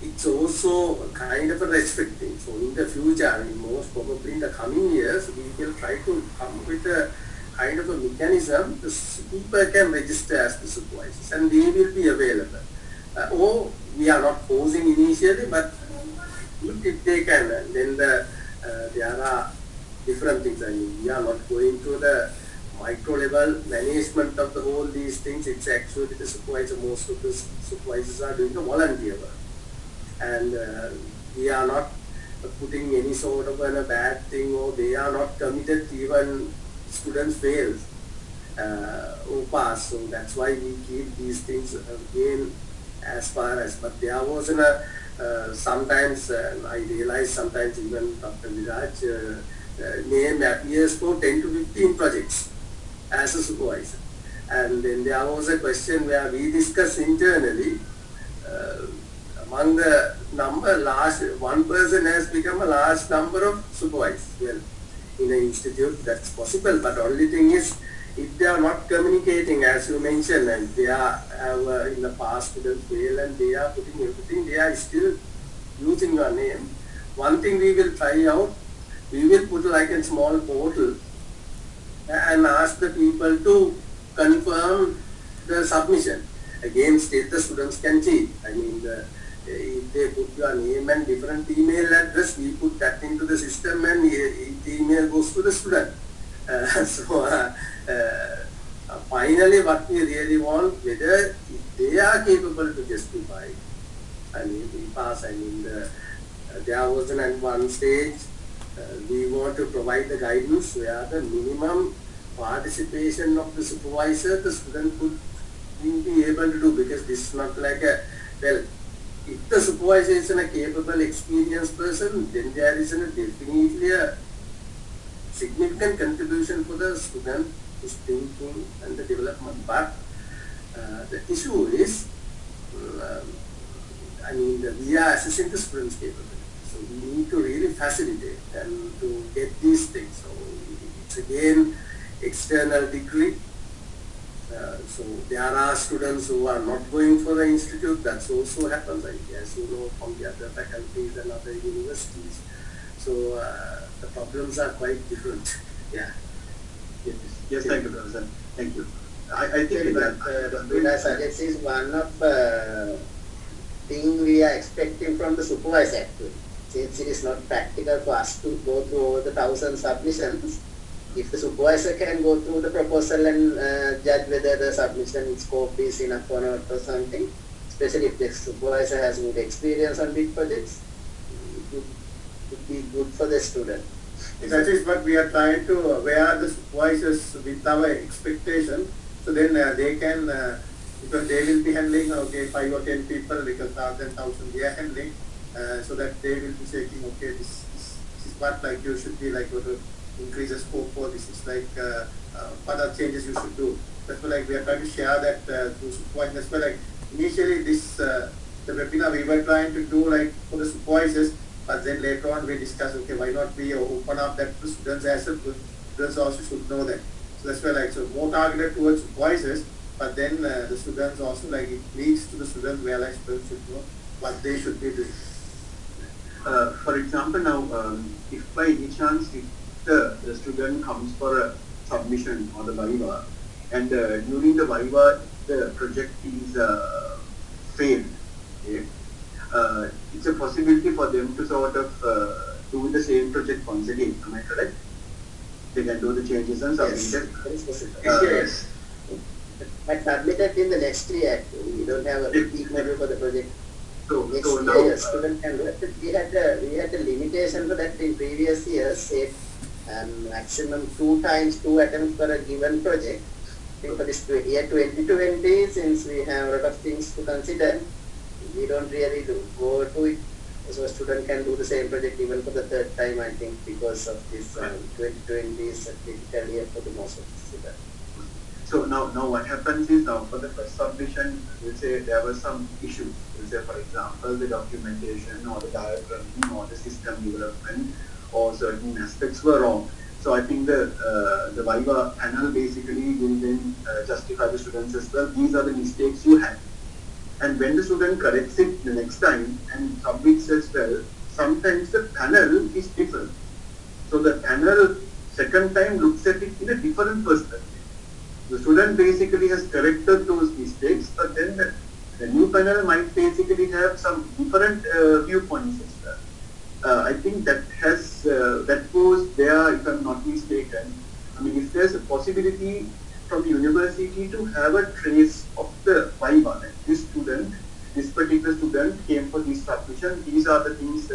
it's also kind of a restricting. So in the future, most probably in the coming years, we will try to come with a kind of a mechanism the people can register as the supervisors and they will be available. Or we are not forcing initially, but if they can, and then there are different things. I mean, we are not going to the micro level management of the whole these things. It's actually the supervisor. Most of the supervisors are doing the volunteer work, and we are not putting any sort of a bad thing, or they are not committed even students fail or pass. So that's why we keep these things again as far as. But there wasn't sometimes I realize sometimes even Dr. Viraj name appears for 10 to 15 projects as a supervisor. And then there was a question where we discussed internally among the number, one person has become a large number of supervisors. Well, in an institute that's possible, but only thing is if they are not communicating, as you mentioned, and they are in the past students fail and they are putting everything, they are still using your name. One thing we will try out, we will put like a small portal and ask the people to confirm the submission. Again, still the students can cheat. I mean, if they put your name and different email address, we put that into the system and the email goes to the student. Finally, what we really want, whether they are capable to justify. I mean, we pass. I mean, there was at one stage we want to provide the guidance where the minimum participation of the supervisor the student could be able to do, because this is not like a, well, if the supervisor is a capable, experienced person, then there is definitely a significant contribution for the student who's thinking and the development. But the issue is, I mean, we are assessing the student's capability. So we need to really facilitate and to get these things. So it's again external degree. So there are students who are not going for the institute. That also happens, I guess, from the other faculties and other universities. So the problems are quite different. Yeah. Yes, thank you, Professor. Thank you. I think that this is one of thing we are expecting from the supervisor actually. Since it is not practical for us to go through all the 1,000 submissions, if the supervisor can go through the proposal and judge whether the submission scope is enough or not or something, especially if the supervisor has good experience on big projects, it would be good for the student. That is what we are trying to wear the supervisors with our expectation. So then they can, because they will be handling 5 or 10 people, because rather than 1,000 they are handling, so that they will be saying, okay, this is what like you should be like increase the scope for this. It's like what are changes you should do. That's why like we are trying to share that to supervisors. That's why like initially this the webinar we were trying to do like for the supervisors, but then later on we discussed, okay, why not we open up that to students as well. Students also should know that. So that's why like so more targeted towards supervisors, but then the students also like it leads to the students where like students should know what they should be doing. For example, now, if by any chance if the student comes for a submission or the Viva, and during the Viva the project is failed, okay, it's a possibility for them to sort of do the same project once again. Am I correct? They can do the changes and submit it. Yes. But submitted in the next year. We don't have a peak model for the project. Next So now, year, student can do it. We had a limitation for that in previous years, say maximum 2 times 2 attempts for a given project. I think for this year 2020, since we have a lot of things to consider, we don't really go to it. So a student can do the same project even for the 3rd time, I think, because of this 2020 is a critical year for the most of the students. so now what happens is, now for the first submission, we'll say there were some issues. We'll say, for example, the documentation or the diagramming or the system development or certain aspects were wrong. So I think the Viva panel basically will then justify the students as well. These are the mistakes you had. And when the student corrects it the next time and submits as well, sometimes the panel is different. So the panel second time looks at it in a different perspective. The student basically has corrected those mistakes, but then the new panel might basically have some different viewpoints as well. I think that has that goes there, if I'm not mistaken. I mean, if there's a possibility from the university to have a trace of the Viva, like this particular student came for this submission, these are the things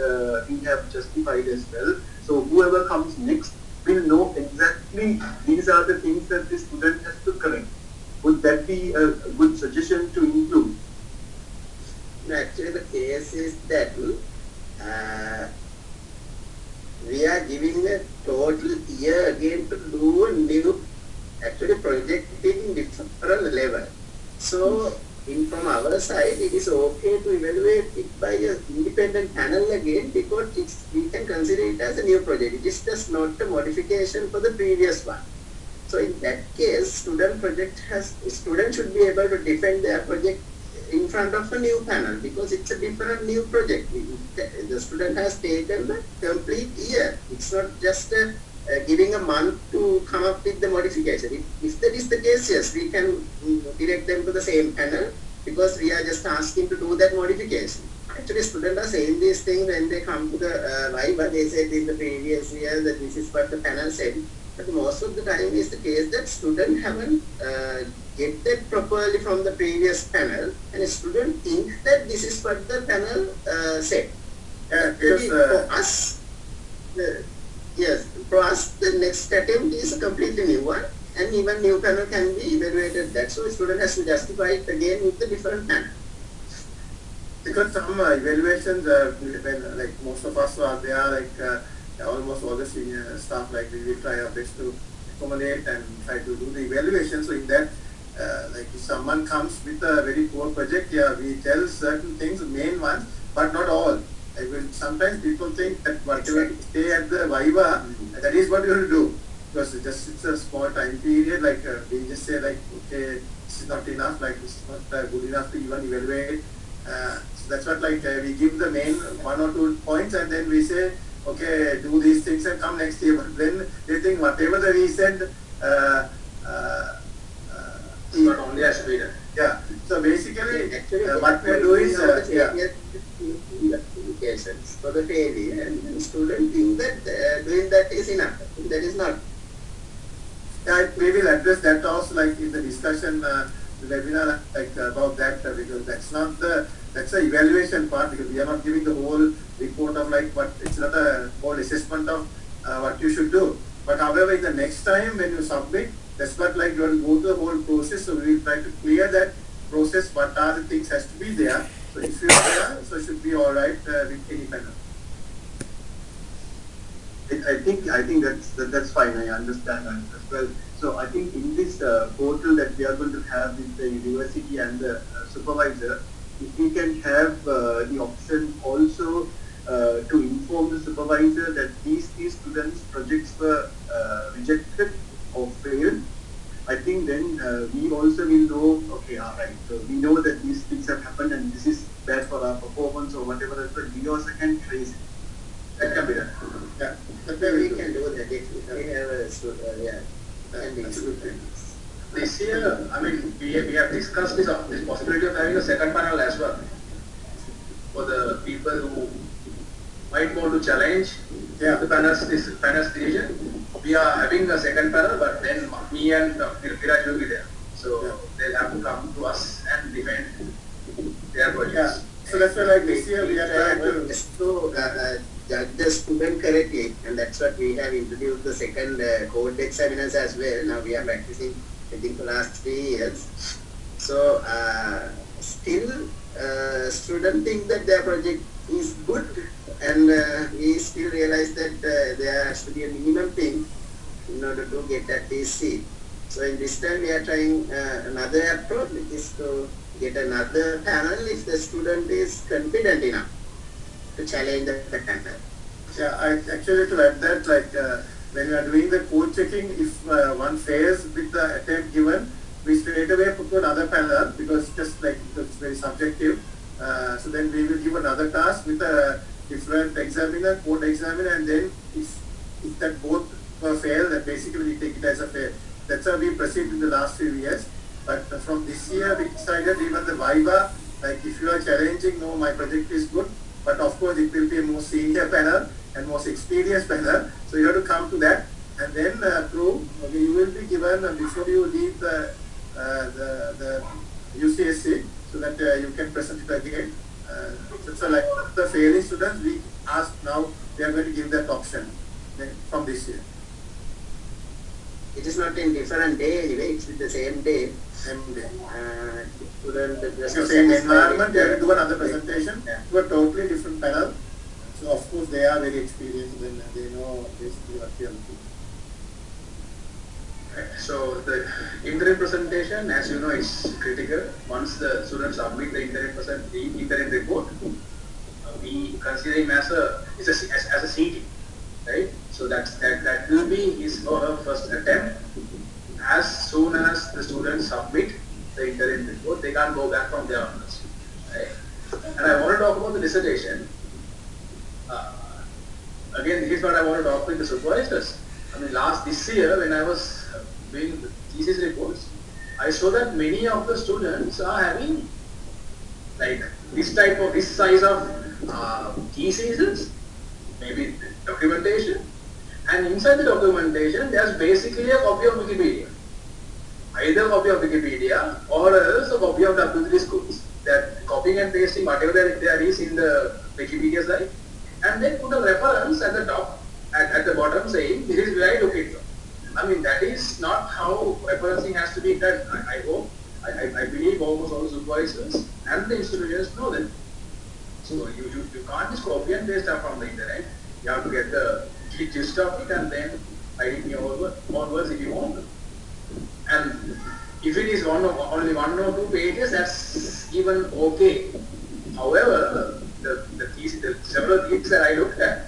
we have justified as well. So whoever comes next will know exactly these are the things that the student has to correct. Would that be a good suggestion to include? Actually, the case is that we are giving a total year again to do a new project in different level. So, from our side, it is okay to evaluate it by an independent panel again because we can consider it as a new project. It is just not a modification for the previous one. So, in that case, student should be able to defend their project in front of a new panel because it's a different new project. The student has taken the complete year. It's not just giving a month to come up with the modification. If that is the case, yes, we can direct them to the same panel because we are just asking to do that modification. Actually, students are saying these things when they come to the Viva. They said in the previous year that this is what the panel said. But most of the time is the case that students haven't get that properly from the previous panel, and a student thinks that this is what the panel said. For us, the next attempt is a completely new one, and even new panel can be evaluated that. So a student has to justify it again with the different panel. Because some evaluations, when like most of us are there, like almost all the senior staff, like we will try our best to accommodate and try to do the evaluation. So in that, like if someone comes with a very poor project, we tell certain things, main ones, but not all. Like sometimes people think that whatever you stay at the Viva, that is what you have to do. Because it's a small time period, like we just say like, okay, this is not enough, like this is not good enough to even evaluate. So that's what like we give the main 1 or 2 points and then we say, okay, do these things and come next year. But then they think whatever that we said, not only has to be done. Yeah. So basically, what we do is, Indications for the failure, and students think that doing that is enough. That is not. Yeah, we will address that also, like in the discussion, the webinar, like about that, because that's not that's the evaluation part, because we are not giving the whole report of like what, it's not a whole assessment of what you should do. But however, in the next time when you submit, that's what like you will go through the whole process. So we will try to clear that process. What are the things has to be there. So if you are there, so it should be all right with any panel. I think that's fine. I understand that as well. So I think in this portal that we are going to have with the university and the supervisor, if we can have the option also to inform the supervisor that these students' projects were rejected or failed, I think then we also will know, okay, all right, so we know that these things have happened and this is bad for our performance or whatever else, but we also can trace it. That can be done. Yeah, but we can do that if we have a yeah. This year, I mean, we have discussed this possibility of having a second panel as well for the people who might want to challenge the panel's decision. We are having a second panel, but then me and Viraj will be there. So they'll have to come to us and defend their projects. Yeah. So that's why like this year we are trying to judge the student correctly, and that's what we have introduced the second code examiners as well. Now we are practicing, I think, the last 3 years. So still students think that their project is good, and we still realize that there has to be a minimum thing in order to get at this seat. So in this time we are trying another approach, which is to get another panel if the student is confident enough to challenge the panel. Yeah, I actually to add that, like when we are doing the code checking, if one fails with the attempt given, we straight away put to another panel because just like it's very subjective. So then we will give another task with a different examiner, code examiner, and then if that both fail, then basically we take it as a fail. That's how we proceed in the last few years. But from this year, we decided even the Viva, like if you are challenging, no, my project is good, but of course it will be a more senior panel and most experienced panel. So you have to come to that and then prove. Okay, you will be given before you leave the UCSC, so that you can present it again. So like the failing students, we ask now, we are going to give that option from this year. It is not in different day anyway, it's with the same day. Same day. The same environment, they will do another presentation to a totally different panel. So of course they are very experienced and they know basically what they are looking. So the interim presentation, as you know, is critical. Once the students submit the interim report, we consider him as a CT, right? So that will be his or her first attempt. As soon as the students submit the interim report, they can't go back from there onwards, right? And I want to talk about the dissertation. Again, this is what I want to talk with the supervisors. I mean, this year when I was doing the thesis reports, I saw that many of the students are having like this size of theses, maybe documentation, and inside the documentation there's basically a copy of Wikipedia. Either a copy of Wikipedia or else a copy of W3 schools. That copying and pasting whatever there is in the Wikipedia site, and then put a reference at the top, at the bottom saying this is where I look it from. I mean, that is not how referencing has to be done. I believe almost all the supervisors and the institutions know that. So you can't just copy and paste stuff from the internet. You have to get the gist of it and then write it in your own words if you want to. And if it is only 1 or 2 pages, that's even okay. However, the several theses that I looked at,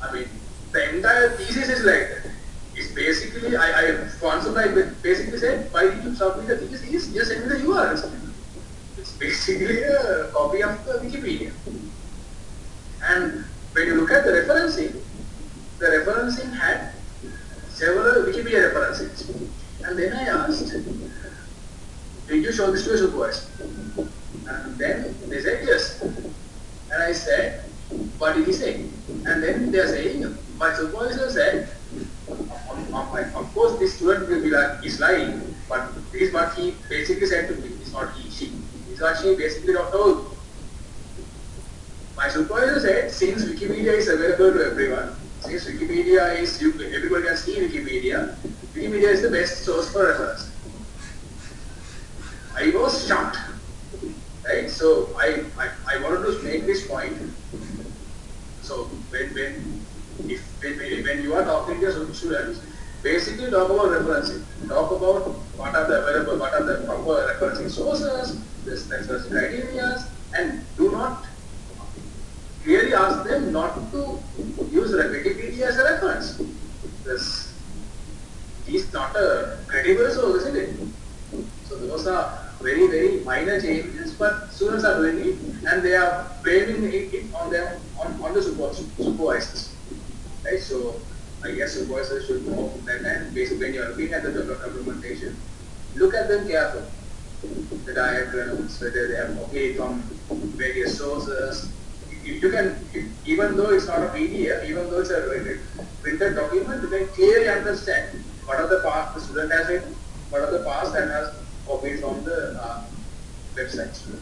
I mean, the entire thesis is like that. It's basically, once I basically said, why did you submit the thesis? Just send me the URLs. It's basically a copy of the Wikipedia. And when you look at the referencing had several Wikipedia references. And then I asked, did you show this to your supervisor? And then they said yes. And I said, what did he say? And then they are saying, my supervisor said, of course this student will be like, he's lying, but this is what he basically said to me. It's not he, she. It's what she basically told me. My supervisor said, since Wikipedia is available to everyone, since Wikipedia is, everybody can see Wikipedia is the best source for reference. I was shocked, right? So I wanted to make this point. So when when you are talking to your students, basically talk about referencing, talk about what are the available, what are the proper referencing sources, the research criteria, and do not really ask them not to use Wikipedia as a reference. This is not a credible source, isn't it? So those are very, very minor changes, but students are doing it and they are blaming it on them, on the supervisors. Right? So I guess supervisors should know that, and basically when you are looking at the documentation, look at them carefully. The diagrams, whether they are copied from various sources. You can, even though it's not a PDF, even though it's a written document, you can clearly understand what are the parts the student has written, what are the parts that has copied from the website. So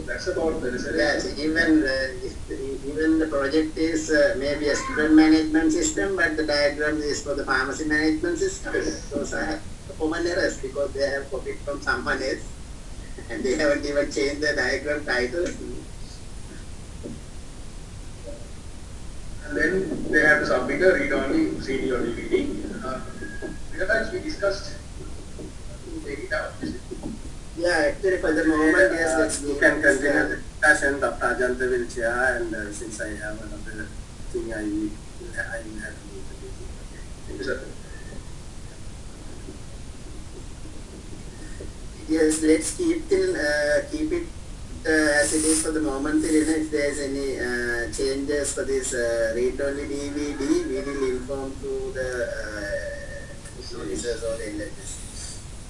that's about the research. Yes, even the project is maybe a student management system, but the diagram is for the pharmacy management system. Yes. Those are common errors because they have copied from someone else and they haven't even changed the diagram title. And then they have to submit a read-only CD or DVD. Because we discussed, take it out. Yeah, actually for the moment, yes, let's you can continue the discussion. Dr. Ajanta will chair, and since I have another thing, I will have to leave the meeting. Okay. Thank you, sir. Yes, let's keep it as it is for the moment. If there is any changes for this read-only DVD, we will inform to the officers or the LHS.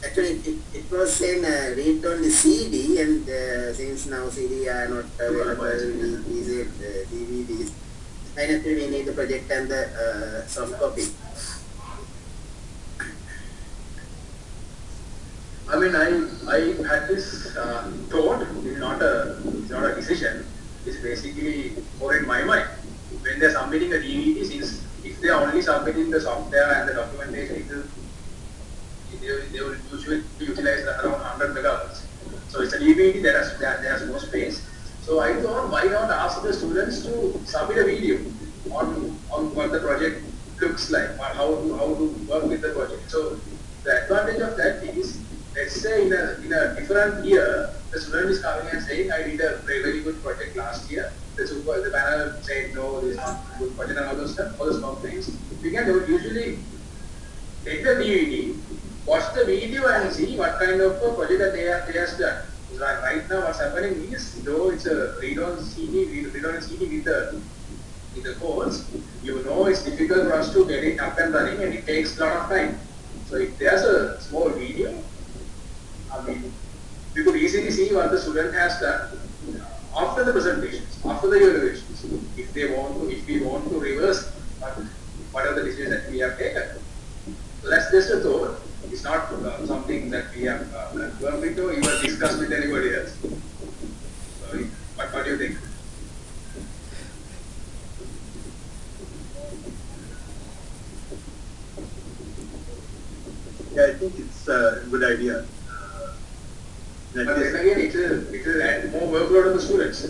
Actually, it was saying read-only CD, and since now CD are not available, we said DVDs. And actually, we need the project and the soft copy. I mean, I had this thought. It's not a decision. It's basically more in my mind. When they're submitting a DVD, since if they are only submitting the software and the documentation, they will usually utilize around 100 megabytes. So it's a DVD that has no space. So I thought, why not ask the students to submit a video on what the project looks like, or how to work with the project. So the advantage of that is, let's say in a different year, the student is coming and saying, I did a very good project last year. The panel said, no, this is not a good project and all those stuff, all those complaints. We can usually take the DVD, watch the video and see what kind of a project that they have done. Right now what's happening is, though it's a read-on CD with the codes, you know it's difficult for us to get it up and running and it takes a lot of time. So if there's a small video, I mean, we could easily see what the student has done after the presentations, after the evaluations. If we want to reverse what are the decisions that we have taken. So that's just a thought. It's not something that we have confirmed with or even discussed with anybody else. So, what do you think? Yeah, I think it's a good idea. But then again, it will add more workload on the students.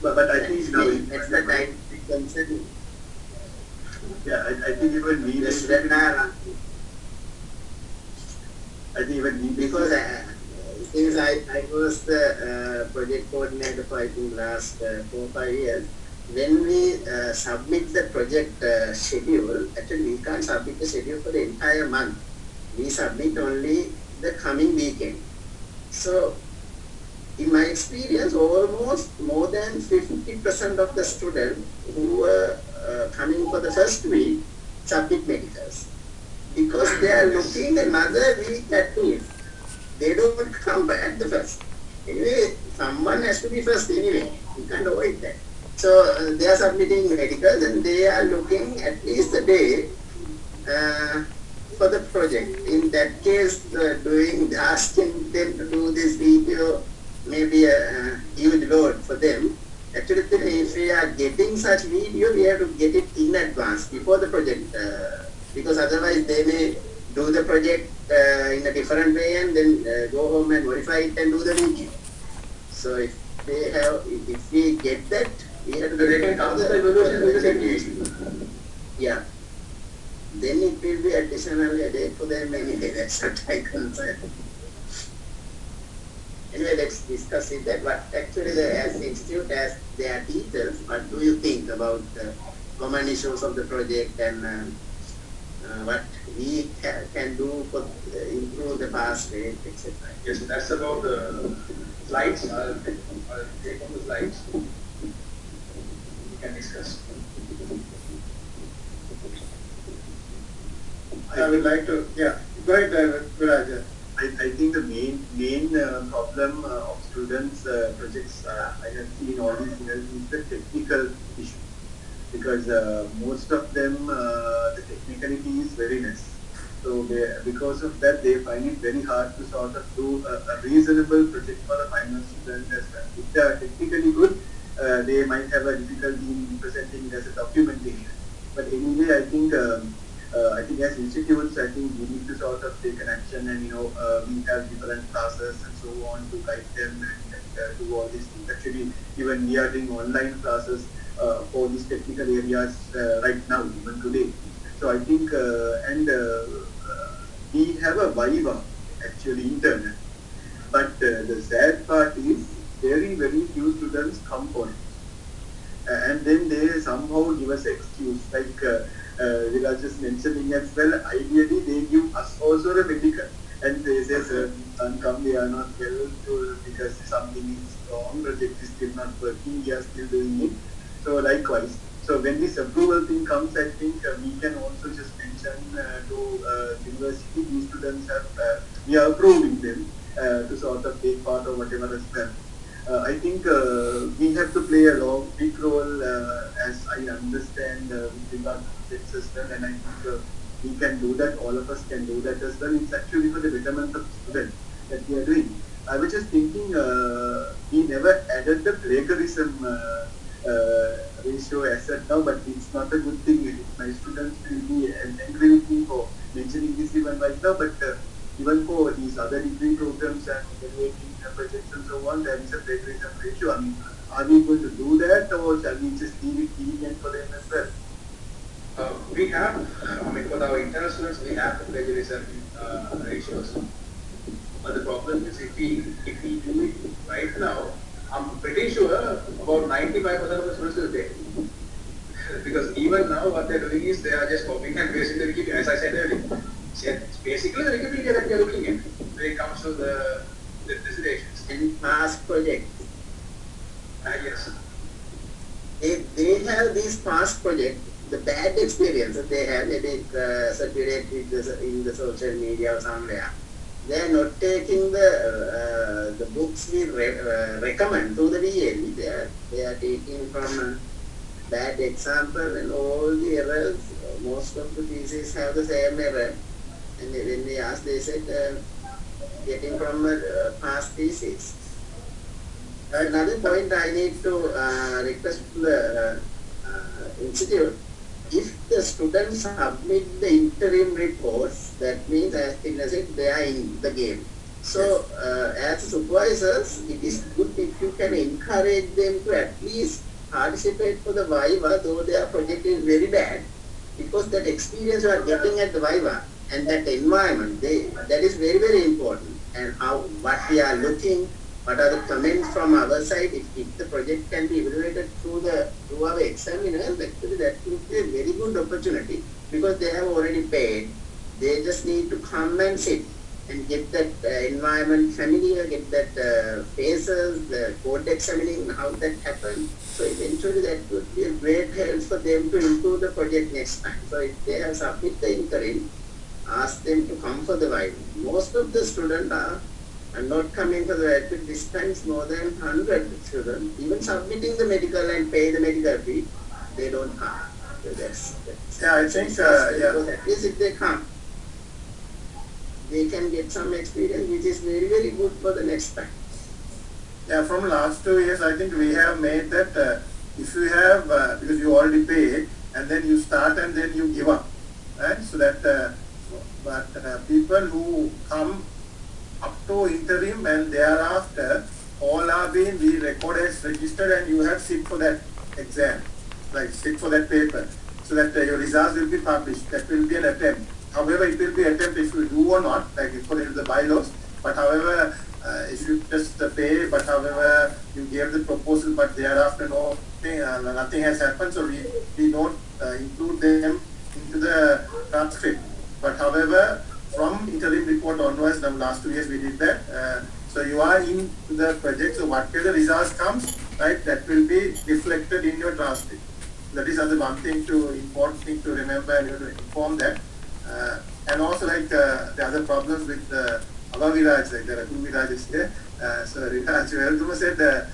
But I think now That's the time we consider. Yeah, I think even we Because since I was the project coordinator for I think last 4 or 5 years, when we submit the project schedule, actually we can't submit the schedule for the entire month. We submit only the coming weekend. So in my experience, almost more than 50% of the students who were coming for the first week submit medicals. Because they are looking another week at it. They don't come at the first. Anyway, someone has to be first anyway. You can't avoid that. So they are submitting medicals and they are looking at least a day for the project. In that case, asking them to do this video may be a huge load for them. Actually, if we are getting such video, we have to get it in advance before the project. Because otherwise they may do the project in a different way and then go home and modify it and do the video. So if we get that We have to They can get come to the the evaluation with the same situation. Yeah. Then it will be additional headache for them anyway. That's what I concern. Anyway, let's discuss it. That what actually as the institute, as their teachers, what do you think about the common issues of the project and what we can do for improve the pass rate, etc. Yes, that's about the slides. I'll take on the slides. We can discuss. I would like to, yeah, go ahead, Viraj. I think the main problem of students' projects I have seen all these years is the technical issue, because most of them the technicality is very less. So because of that, they find it very hard to sort of do a reasonable project for the final student as well. If they are technically good, they might have a difficulty in presenting it as a documentation. But anyway, I think as institutes, I think we need to sort of take an action, and we have different classes and so on to guide them and do all these things. Actually, even we are doing online classes for these technical areas right now, even today. So I think, we have a Viva actually internet, but the sad part is very few students come for it, and then they somehow give us excuse like Viraj is mentioning as well. Ideally, they give us also a medical, and they say, "Sir, can't come. We are not well because something is wrong. Project is still not working. We are still doing it." So likewise. So when this approval thing comes, I think we can also just mention to university, these students we are approving them to sort of take part or whatever as well. I think we have to play a big role, as I understand, with regard to the system, and I think we can do that. All of us can do that as well. It's actually for the betterment of students that we are doing. I was just thinking, we never added the plagiarism ratio as at now, but it's not a good thing. My students will be angry with me for mentioning this even right now, but even for these other degree programs and evaluating projects and so on, there is a plagiarism ratio. I mean, are we going to do that, or shall we just leave it lenient for them as well? We have, for our internal students, we have the plagiarism ratios. But the problem is if we do it right now, I'm pretty sure about 95% of the students will take. Because even now what they're doing is they are just copying and pasting the Wikipedia, as I said earlier. It's basically the Wikipedia that we are looking at when it comes to the dissertations. And past projects. Yes. If they have these past projects, the bad experience that they have, maybe circulated in the social media or somewhere, they are not taking the books we recommend to the DL. They are taking from a bad example, and all the errors, most of the theses have the same error. And when we asked, they said getting from a past thesis. Another point I need to request to the institute, if the students submit the interim reports, that means, as Tina said, they are in the game. So, as supervisors, it is good if you can encourage them to at least participate for the Viva, though their project is very bad, because that experience you are getting at the Viva and that environment, that is very important. And what we are looking, what are the comments from our side, if the project can be evaluated through our examiners, actually that would be a very good opportunity, because they have already paid. They just need to come and sit and get that environment familiar, get that phases, the code examining, how that happens. So eventually that would be a great help for them to improve the project next time. So if they have submitted the interim, ask them to come for the Viva. Most of the students are not coming for the Viva. This time it's more than 100 students. Even submitting the medical and pay the medical fee, they don't come. So that's yeah, I think, because at least if they come, they can get some experience, which is very good for the next time. Yeah, from last 2 years, I think we have made that if you have, because you already pay, and then you start and then you give up, right? So that, but people who come up to interim and thereafter, all are being recorded as registered, and you have sit for that exam, like sit for that paper, so that your results will be published. That will be an attempt. However, it will be an attempt if you do or not, like according to the bylaws. But however, if you just pay, but however you gave the proposal, but thereafter nothing has happened, so we don't include them into the transcript. But however, from interim report onwards, the last 2 years we did that. So you are in the project, so whatever the results comes, right, that will be reflected in your transcript. That is the one thing important thing to remember, and you have to inform that. And also like the other problems with our Viraj, like there are 2 Virajas there. So Viraj Velguma said,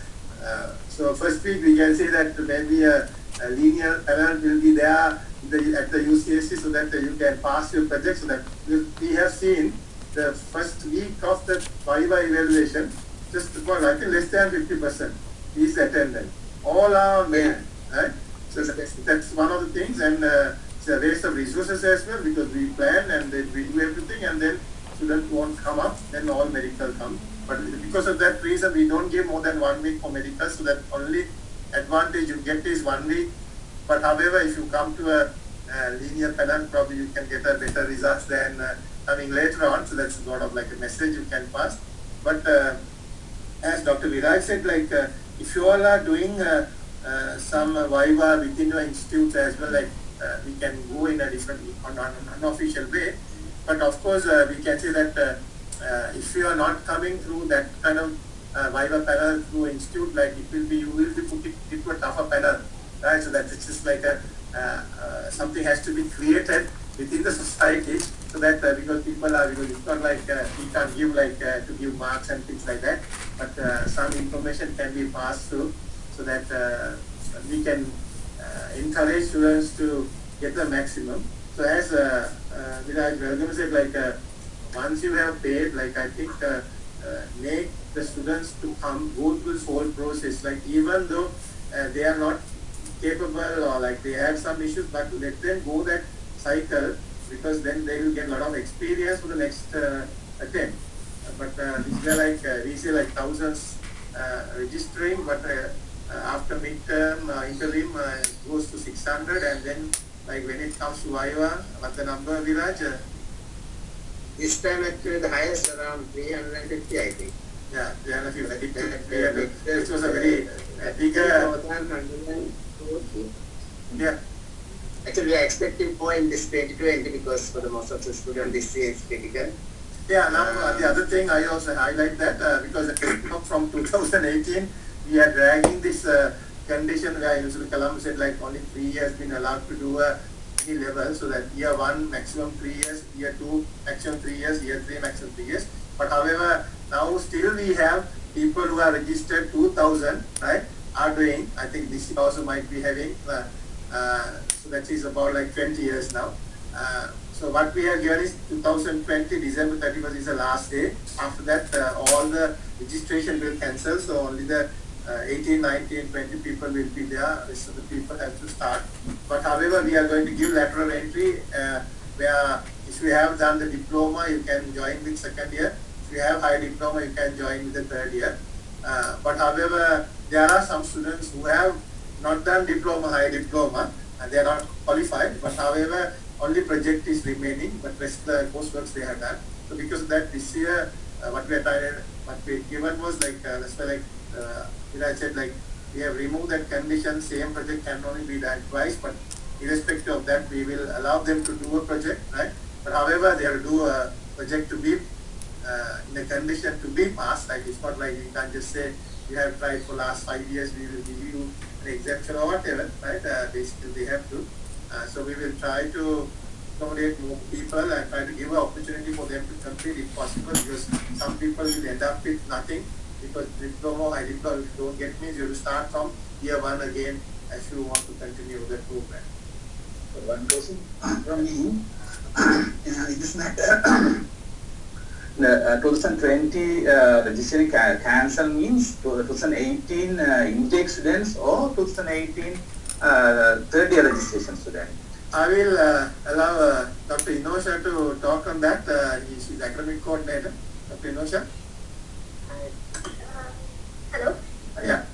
so first week we can say that maybe a linear panel will be there at the UCSC so that you can pass your project. So that we have seen the first week of the Viva evaluation, just for I think less than 50% is attended. All are male, right? So that's one of the things, and it's a waste of resources as well, because we plan and then we do everything, and then students won't come up, then all medical come. But because of that reason, we don't give more than 1 week for medical, so that only advantage you get is 1 week. But however, if you come to a linear panel, probably you can get a better results than coming later on. So that's sort of like a message you can pass. But as Dr. Viraj said, like if you all are doing some Viva within your institute as well, like we can go in a different unofficial way. But of course, we can say that if you are not coming through that kind of Viva panel through institute, like you will be put into a tougher panel, right? So that it's just like something has to be created within the society, so that because it's not like we can't give like to give marks and things like that, but some information can be passed through, so that we can encourage students to get the maximum. So as Viraj Velgama said, like once you have paid, like I think make the students to go through this whole process, like even though they are not capable or like they have some issues, but let them go that cycle, because then they will get a lot of experience for the next attempt. But these are like we say like thousands registering, but after midterm interim goes to 600, and then like when it comes to Viva, what's the number, Viraj? This time actually the highest around 350, I think. Yeah, 350. It was a very bigger. Yeah. Actually, we are expecting more in this 2020 because for the most of the students this year is critical. Yeah, now the other thing I also highlight that because from 2018 we are dragging this condition where usually Colombo said like only 3 years been allowed to do any level, so that year 1 maximum 3 years, year 2 maximum 3 years, year 3 maximum 3 years. But however, now still we have people who are registered 2000, right, are doing, I think this year also might be having, so that is about like 20 years now. So what we have here is 2020, December 31st is the last day. After that, all the registration will cancel, so only the 18, 19, 20 people will be there, rest of the people have to start. But however, we are going to give lateral entry, where if you have done the diploma, you can join with 2nd year. If you have high diploma, you can join with the 3rd year. But however, there are some students who have not done diploma, high diploma, and they are not qualified, but however, only project is remaining, but rest of the courseworks they have done. So because of that, this year, what we given was like, that's why like, I said, like, we have removed that condition, same project can only be done twice, but irrespective of that, we will allow them to do a project, right? But however, they have to do a project to be in a condition to be passed, like it's not like you can't just say, you have tried for last 5 years, we will give you an exemption or whatever, right? They have to. So we will try to accommodate more people and try to give an opportunity for them to complete if possible, because some people will end up with nothing, because diploma, high diploma, if you don't get me, you will start from year 1 again if you want to continue the program. So one question from me, in this matter, the 2020 registration cancel means 2018 intake students or 2018 3rd year registration student? I will allow Dr. Inosha to talk on that. She's academic coordinator. Dr. Inosha? Hello? Yeah.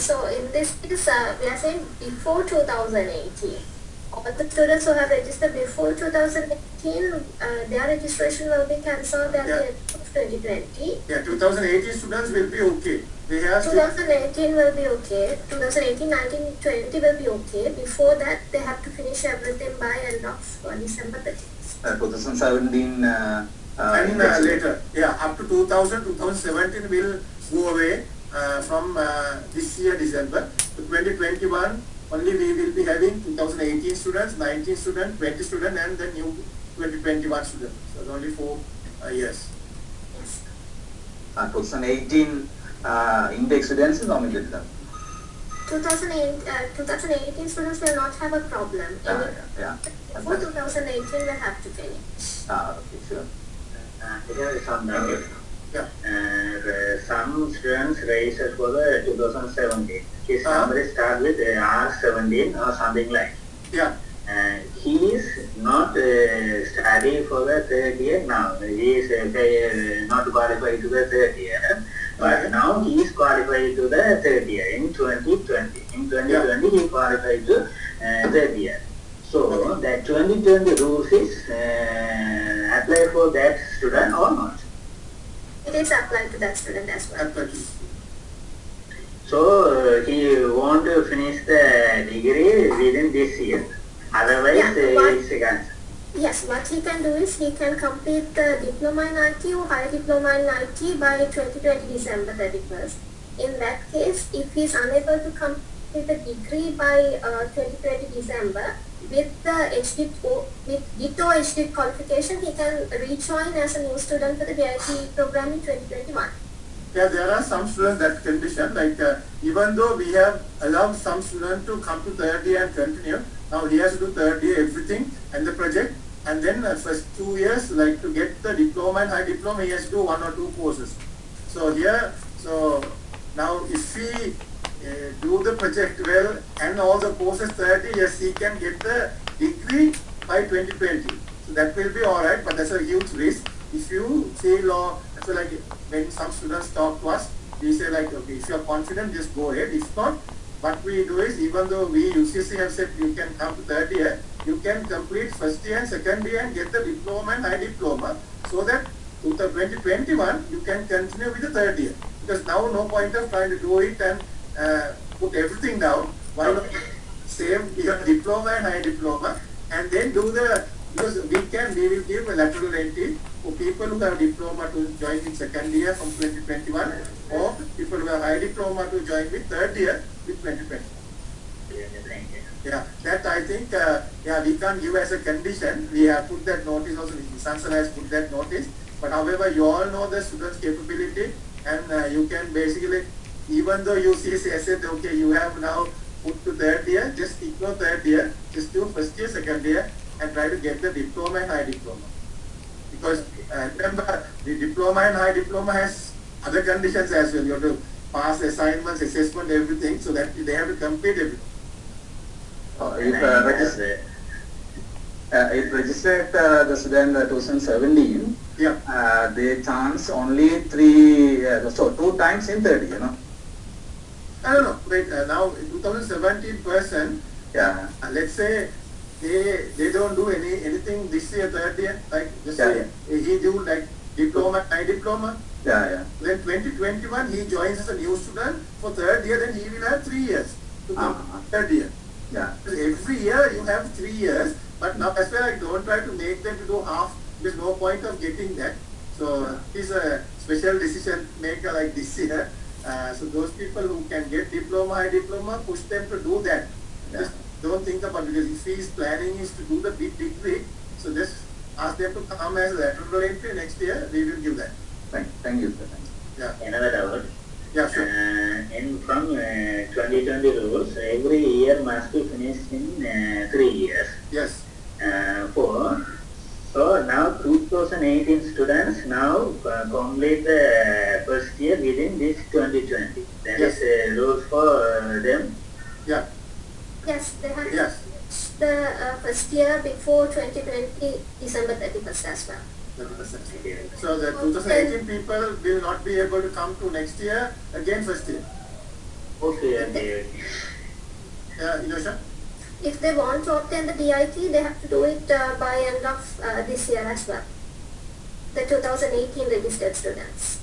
So in this case, we are saying before 2018. All the students who have registered before 2018, their registration will be cancelled at the end of 2020. Yeah, 2018 students will be okay. They have 2018 will be okay. 2018, 19, 20 will be okay. Before that, they have to finish everything by end of December 30th. 2017 and later. Yeah, up to 2017 will go away from this year December. To 2021, only we will be having 2018 students, 19 students, 20 students, and the new 2021 students. So only 4 years. 2018 intake students is nominated. 2018 students will not have a problem. Yeah. Before 2018 will have to finish. Okay, sure. Here is some numbers. Yeah. Some students registered for the 2017. His number start with R17 or something like. Yeah. He is not studying for the third year now. He is not qualified to the third year. But now he is qualified to the third year in 2020. In 2020 he qualified to third year. So that 2020 rules is apply for that student or not? It is applied to that student as well. So he want to finish the degree within this year. Otherwise, it's a cancel. Yes, what he can do is he can complete the diploma in IT or higher diploma in IT by 2020 December 31st. In that case, if he is unable to complete the degree by 2020 December, with the ditto HD qualification, he can rejoin as a new student for the BIT program in 2021. Yeah, there are some students that condition, like even though we have allowed some students to come to third year and continue, now he has to do third year everything and the project, and then first 2 years, like to get the diploma and high diploma, he has to do 1 or 2 courses. So here, so now if he do the project well and all the courses 30, yes, he can get the degree by 2020. So that will be alright, but that's a huge risk. If you say law, so like when some students talk to us, we say like, okay, if you are confident, just go ahead. If not, what we do is, even though we UCC have said you can come to third year, you can complete first year and second year and get the diploma and high diploma, so that to the 2021 you can continue with the third year. Because now no point of trying to do it and put everything down. Why not save your diploma and high diploma and then do the, because we will give a lateral entry for people who have diploma to join in second year from 2021, or people who have high diploma to join with third year with 2020. Yeah, that I think, yeah, we can't give as a condition. We have put that notice also, Sansala has put that notice. But however, you all know the student's capability, and you can basically, even though you see, said, okay, you have now put to third year, just ignore third year, just do first year, second year, and try to get the diploma and high diploma. Because remember, the diploma and high diploma has other conditions as well. You have to pass assignments, assessment, everything, so that they have to complete everything. If registered the student 2017, yeah, they chance only 2 times in third year, no? I don't know. Wait, now in 2017 person, yeah, let's say they don't do anything this year, third year, like just say he do like diploma, high diploma. Yeah. Then 2021 he joins as a new student for third year, then he will have 3 years to come third year. Yeah. Every year you have 3 years, but now as well, I don't try to make them to do half. There's no point of getting that. So he's a special decision maker like this year. So those people who can get diploma, high diploma, push them to do that. Yeah. Just don't think about it, because if his planning is to do the big degree, so just ask them to come as lateral entry next year. We will give that. Thank you, sir. Yeah. Another doubt. Yeah, sure. From 2020 rules, every year must be finished in 3 years. Yes. So now 2018 students now complete the first year within this 2020. That yes. is rules for them. Yeah. Yes, they have yes. The first year before 2020 December 31st as well. 30%. So the 2018 people will not be able to come to next year again first year. Okay. Inosha? If they want to obtain the DIT, they have to do it by end of this year as well. The 2018 registered students.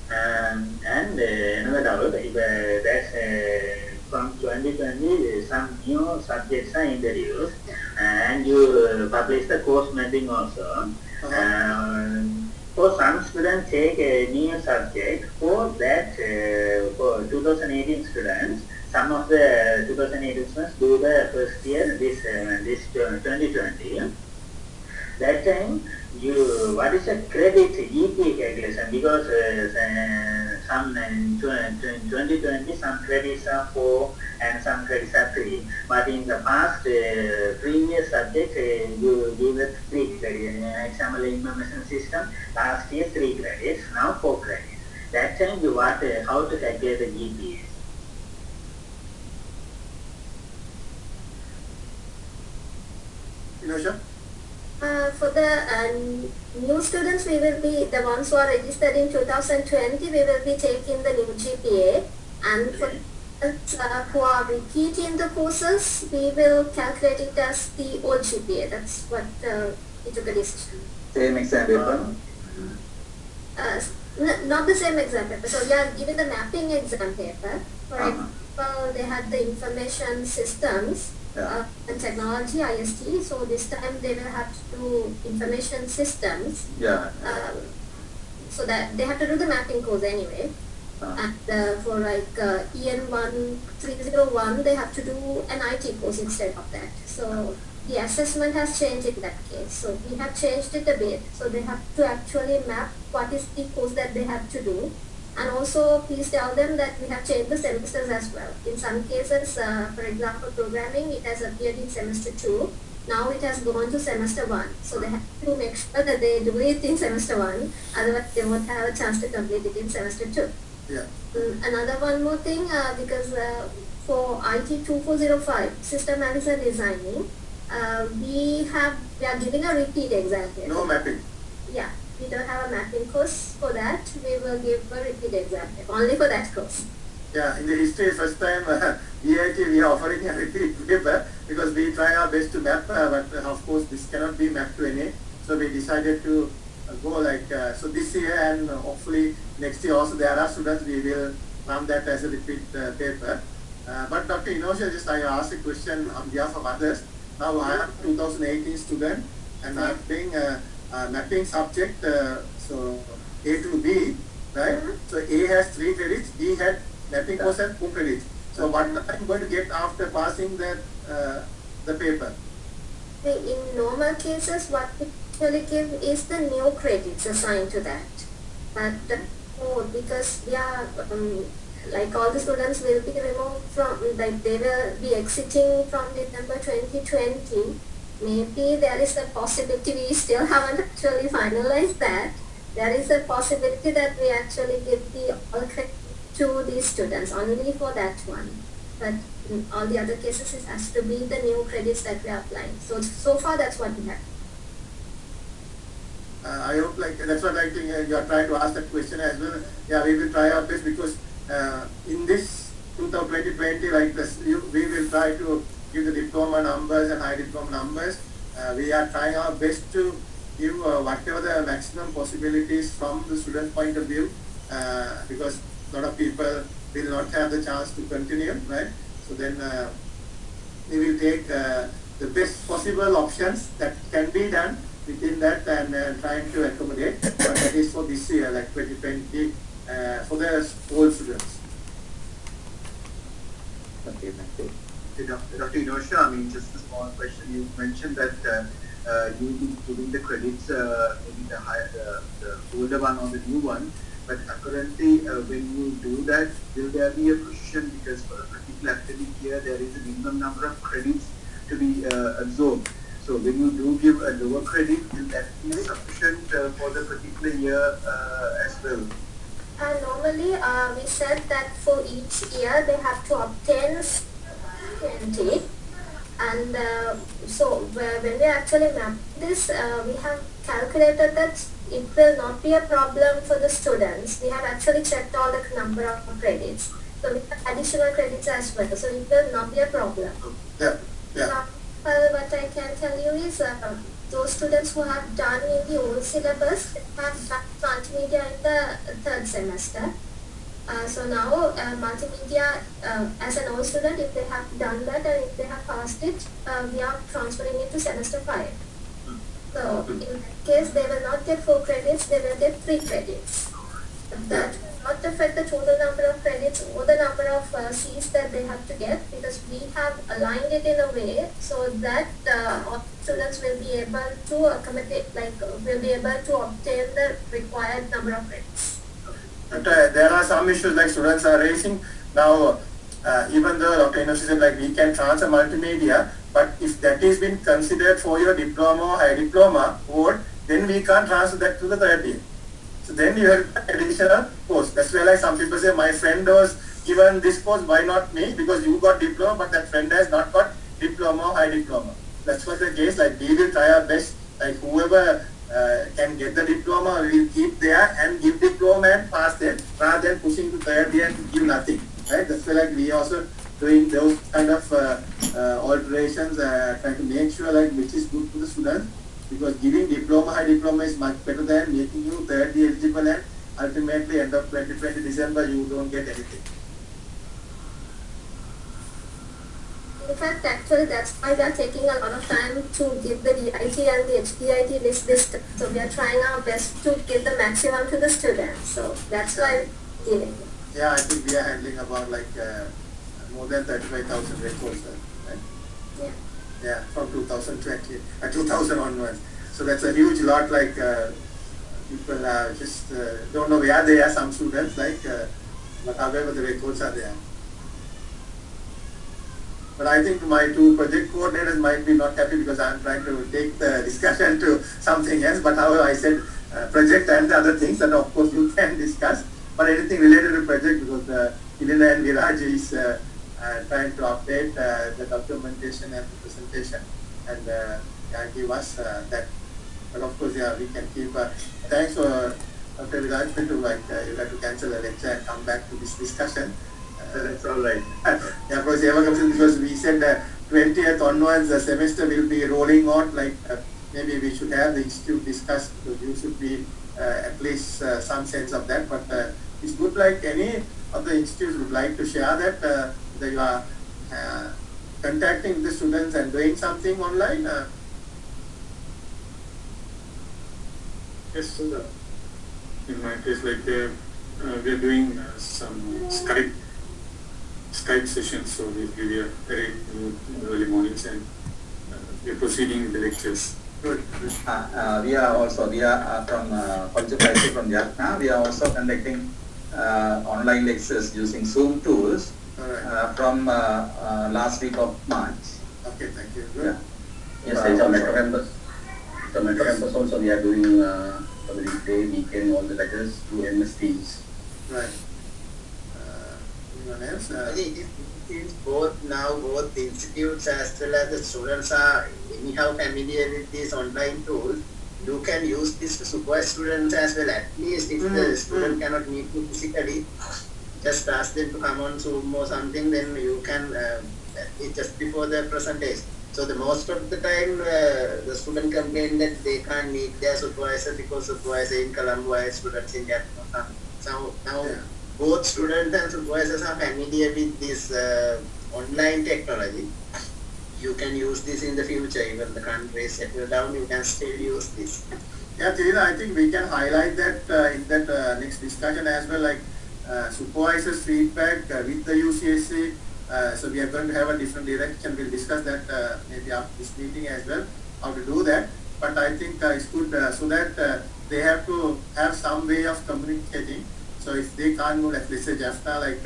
And another doubt, if there's from 2020 some new subjects are introduced and you publish the course mapping also. For some students take a new subject, for that for 2018 students, some of the 2018 students do the first year this 2020. That time, what is a credit GPA calculation? Because some in 2020 some credits are 4 and some credits are 3. But in the past previous subject you give it 3 credits. Example information system last year 3 credits, now 4 credits. That time you what how to calculate the GPA? Inosha? For the new students, we will be, the ones who are registered in 2020, we will be taking the new GPA. And for who are repeating the courses, we will calculate it as the old GPA. That's what we took a decision. Same exam paper? Not the same exam paper. So we are giving the mapping exam paper. For example, they had the information systems. And technology, IST, so this time they will have to do information systems. So that they have to do the mapping course anyway. And for like EN1 301, they have to do an IT course instead of that. So the assessment has changed in that case. So we have changed it a bit. So they have to actually map what is the course that they have to do. And also, please tell them that we have changed the semesters as well. In some cases, for example, programming, it has appeared in semester 2. Now it has gone to semester 1. So they have to make sure that they do it in semester 1. Otherwise, they won't have a chance to complete it in semester 2. Yeah. Another one more thing, because for IT 2405, system analysis and designing, we are giving a repeat exam here. No mapping. Yeah. We don't have a mapping course for that. We will give a repeat exam only for that course. Yeah, in the history, first time EIT we are offering a repeat paper because we try our best to map, but of course this cannot be mapped to any. So we decided to go like, so this year and hopefully next year also there are students, we will run that as a repeat paper. But Dr. Inosha, just I asked a question on behalf of others. Now I am 2018 student and I am doing mapping subject, so A to B, right? So A has 3 credits, B had mapping course and 4 credits. So what I'm going to get after passing the paper? In normal cases, what we usually give is the new credits assigned to that. But because like all the students will be removed from, like they will be exiting from December 2020. Maybe there is a possibility, we still haven't actually finalized that. There is a possibility that we actually give the all credit to these students only for that one. But in all the other cases, it has to be the new credits that we are applying. So far, that's what we have. I hope like that's what I think you are trying to ask that question as well. Yeah, we will try our best because in this 2020, like this, we will try to give the diploma numbers and high diploma numbers. We are trying our best to give whatever the maximum possibilities from the student point of view, because a lot of people will not have the chance to continue, right? So then we will take the best possible options that can be done within that and trying to accommodate. But that is for this year, like 2020, for the whole students. Okay, thank you. Dr. Inosha, I mean, just a small question. You mentioned that you will be giving the credits, maybe the older one or the new one. But currently, when you do that, will there be a provision because for a particular academic year, there is a minimum number of credits to be absorbed. So when you do give a lower credit, will that be sufficient for the particular year as well? Normally, we said that for each year, they have to obtain 20, and so when we actually map this, we have calculated that it will not be a problem for the students. We have actually checked all the number of credits. So with additional credits as well. So it will not be a problem. Yeah. What I can tell you is those students who have done in the old syllabus have done multimedia in the third semester. So now multimedia as an old student, if they have done that and if they have passed it, we are transferring it to semester 5. So in that case, they will not get 4 credits, they will get 3 credits. That will not affect the total number of credits or the number of C's that they have to get, because we have aligned it in a way so that all students will be able to accommodate, will be able to obtain the required number of credits. But there are some issues like students are raising now. Even though Dr. Inoshi said like we can transfer multimedia, but if that is been considered for your diploma or high diploma board, then we can't transfer that to the third year. So then you have additional course. That's why like some people say my friend was given this course, why not me? Because you got diploma, but that friend has not got diploma or high diploma. That's what the case. Like we will try our best. Like whoever can get the diploma, we will keep there and give diploma and pass it, rather than pushing to third year and give nothing. Right? That's why like we also doing those kind of alterations, trying to make sure like which is good for the students. Because giving diploma, high diploma is much better than making you third year eligible and ultimately end of 2020 December you don't get anything. In fact, actually that's why we are taking a lot of time to give the DIT and the HDIT list. So we are trying our best to give the maximum to the students. So that's why we're giving it. Yeah, I think we are handling about like more than 35,000 records, right? Yeah. Yeah, from 2020, 2000 onwards. So that's a huge lot. Like people just don't know where they are. Some students like, but however the records are there. But I think my 2 project coordinators might be not happy because I'm trying to take the discussion to something else. But however, I said project and the other things that of course you can discuss. But anything related to project, because Elena and Viraj is trying to update the documentation and the presentation and give us that. But of course, yeah, we can keep. Thanks for Dr. Viraj to like you have to cancel the lecture and come back to this discussion. That's all right. Yeah, because we said 20th onwards the semester will be rolling on. Like maybe we should have the institute discuss, because you should be at least some sense of that. But it's good, like any of the institutes would like to share that that you are contacting the students and doing something online. Yes, in my case, like we are doing some Skype sessions, so we are very in the early mornings and we are proceeding with the lectures. Good. We are from Panchapati from Jaffna. We are also conducting online lectures using Zoom tools from last week of March. Okay, thank you. Yeah. Yes, it's a Metro campus. The Metro campus also we are doing for the weekday, weekend, all the lectures through MS Teams. Right. Anyone else? I think it seems both institutes as well as the students are anyhow familiar with these online tools. You can use this to supervise students as well. At least if the student cannot meet you physically, just ask them to come on Zoom or something, then you can just before the presentation. So the most of the time the student complain that they can't meet their supervisor because supervisor in Colombo has students in Japan. So now both students and supervisors are familiar with this online technology. You can use this in the future. Even the country settle down, you can still use this. Yeah, Tirina, I think we can highlight that in that next discussion as well, like supervisors' feedback with the UCSC. So we are going to have a different direction. We'll discuss that maybe after this meeting as well, how to do that. But I think it's good so that they have to have some way of communicating. So if they can't move, like let's say Jaffna, like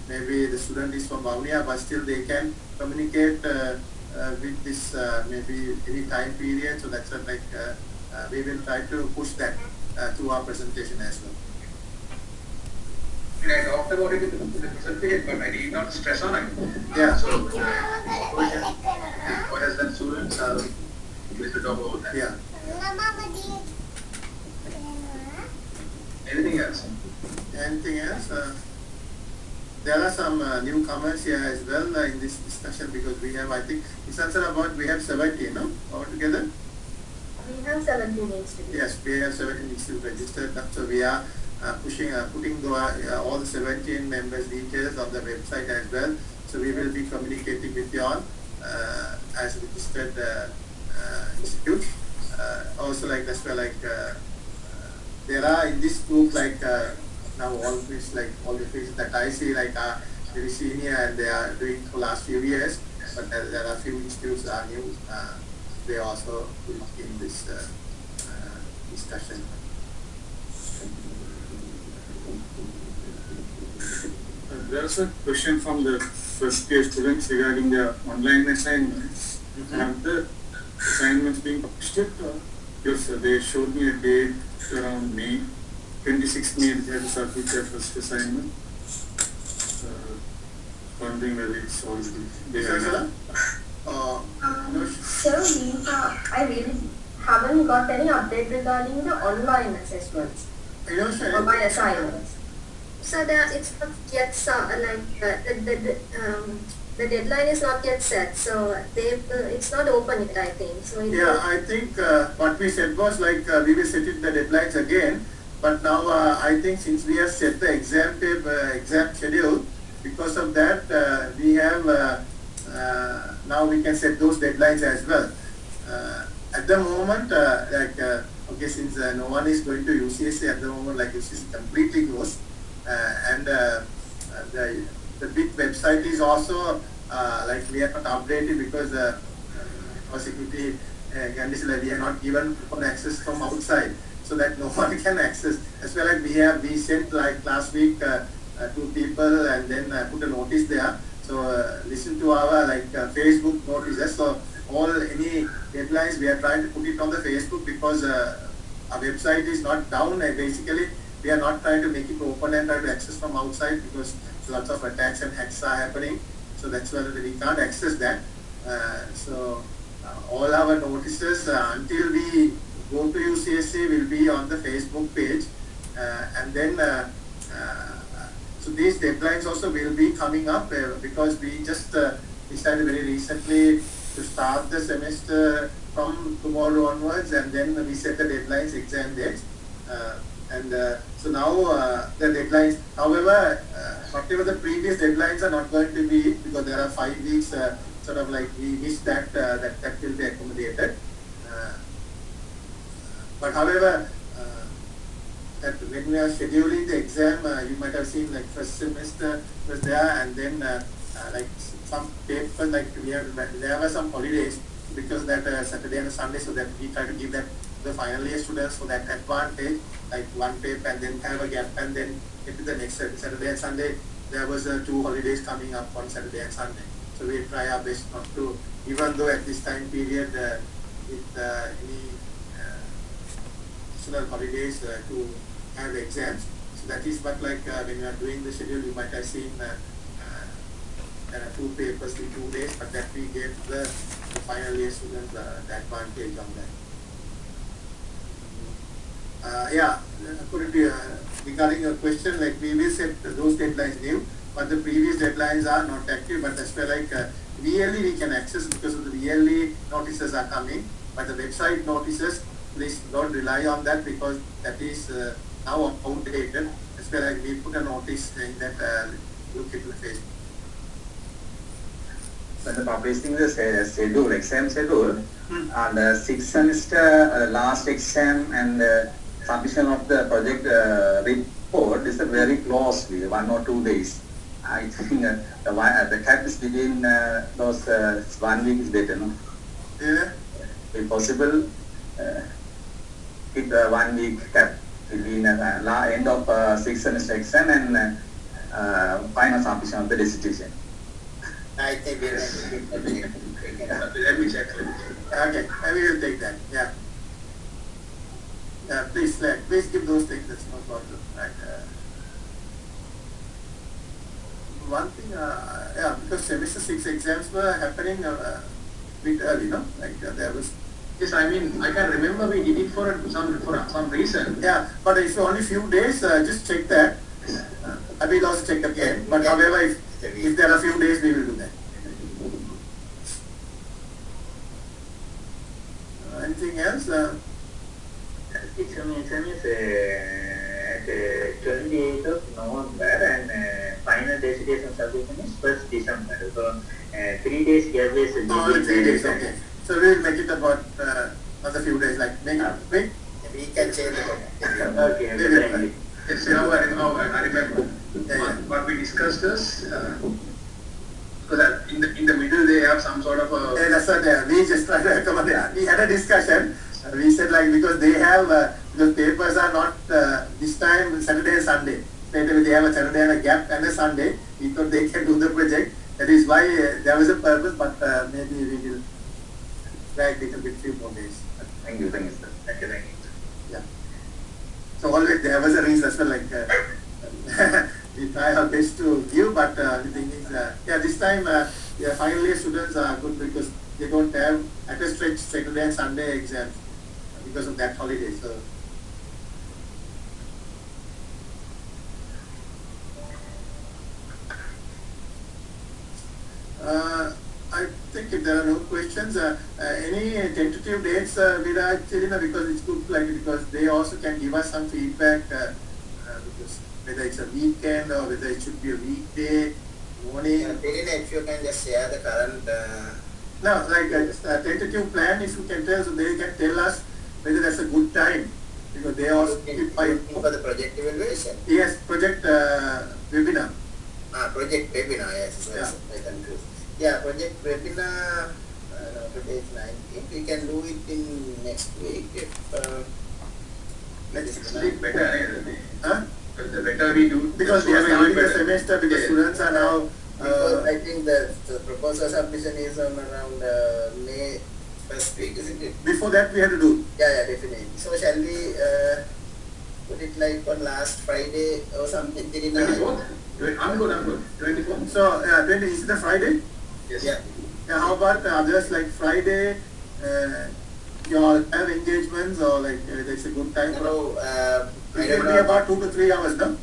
maybe the student is from Vavuniya, but still they can communicate with this maybe any time period. So that's what, like we will try to push that through our presentation as well. And I talked about it in the presentation, but I did not stress on it. Yeah. So, what has done students? We should talk about that. Yeah. Anything else? Anything else? there are some newcomers here as well in this discussion, because we have, I think, it's answer about, we have 17, no, altogether? We have 17 institutes. Yes, we have 17 institutes registered, so we are putting all the 17 members' details on the website as well. So we will be communicating with you all as registered institutes. Also, like that's where there are in this group now all this all the faces that I see very senior and they are doing for last few years, but there are few institutes are new. They also will be in this discussion. There's a question from the first year students regarding the online assignments. Have the assignments being published yet? Because they showed me a date around May, 26th May, they had to submit their first assignment. Wondering whether it's already there. So I really haven't got any update regarding the online assessments or my assignments. So it's not yet the deadline is not yet set. So it's not open yet, I think. So I think what we said was we will set it the deadlines again. But now I think since we have set the exam schedule, because of that we have now we can set those deadlines as well. At the moment, okay, since no one is going to UCSC at the moment, UCSC completely closed, and the big website is also we are not updated because for security conditions we are not given access from outside, so that no one can access. As well as we sent last week 2 people and then put a notice there. So listen to our Facebook notices. So any deadlines we are trying to put it on the Facebook because our website is not down. Basically, we are not trying to make it open and try to access from outside because lots of attacks and hacks are happening. So that's why we can't access that. All our notices until we go to UCSC will be on the Facebook page, and then so these deadlines also will be coming up because we just decided very recently to start the semester from tomorrow onwards, and then we set the deadlines, exam dates, so now the deadlines. However, whatever the previous deadlines are not going to be, because there are 5 weeks. We wish that that will be accommodated. But however, that when we are scheduling the exam, you might have seen first semester was there, and then some papers there were some holidays because that Saturday and Sunday, so that we try to give that the final year students for that advantage, one paper and then have a gap and then get to the next Saturday and Sunday. There was 2 holidays coming up on Saturday and Sunday, so we try our best not to, even though at this time period with any additional holidays to have exams. So that is what when you are doing the schedule, you might have seen there are 2 papers in 2 days, but that we gave the final year students the advantage on that. According to regarding your question, we will set those deadlines new, but the previous deadlines are not active. But that's where yearly we can access because of the yearly notices are coming, but the website notices, please don't rely on that because that is now outdated. That's where we put a notice saying that look into the Facebook. When the publishing the schedule, exam schedule, and 6th semester last exam and submission of the project report is very closely, 1 or 2 days. I think the gap is between those 1 week is better, no? Yeah. If possible, keep 1 week gap between end of 6th semester exam and final submission of the dissertation. I think we let me check. Okay, we will take that. Yeah. Please give those things. That's no problem. Right. One thing, because semester 6 exams were happening a bit early, no? There was. Yes, I mean, I can remember we did it for some reason. Yeah, but it's only few days. Just check that. I will also check again. But however, if there are a few days, we will do that. Anything else? Examination is at 28th of November and final decision submission is 1st December. So 3 days gap is only 3 days, okay. So we will make it about another few days, like make it quick. We can change it. Okay, We will try. Yes, now I remember. What we discussed is, because in the middle they have some sort of a... Yeah, that's what we just tried to come on there. We had a discussion. We said like, because they have, because papers are not this time Saturday and Sunday. Later they have a Saturday and a gap and a Sunday. We thought they can do the project. That is why there was a purpose, but maybe we will drag little bit few more days. Thank you, sir. Thank you. Yeah. So always there was a reason as well, like we try our best to give, but the thing is, yeah, this time, yeah, final year students are good because they don't have at a stretch Saturday and Sunday exams because of that holiday. So. I think if there are no questions, any tentative dates, Viraj, because it's good, like, because they also can give us some feedback, because whether it's a weekend or whether it should be a weekday, morning. If you can just share the current... No, like a tentative plan, if you can tell, so they can tell us whether that's a good time, because they also for the project evaluation? Yes, project webinar. Project webinar, yes. Yeah. I confused. Yeah, project webinar, today is 19th. We can do it in next week if... next week better, huh? The better we do. Because we are starting the semester, because students are now... because I think the proposal submission is on around May first week, isn't it? Before that we have to do. Yeah, definitely. So shall we put it like on last Friday or something? 24th? I'm good. 24th. So, 20 is it a Friday? Yes. Yeah. Yeah, how about others like Friday? You all have engagements or like it's a good time? No, it will be about 2 to 3 hours, no?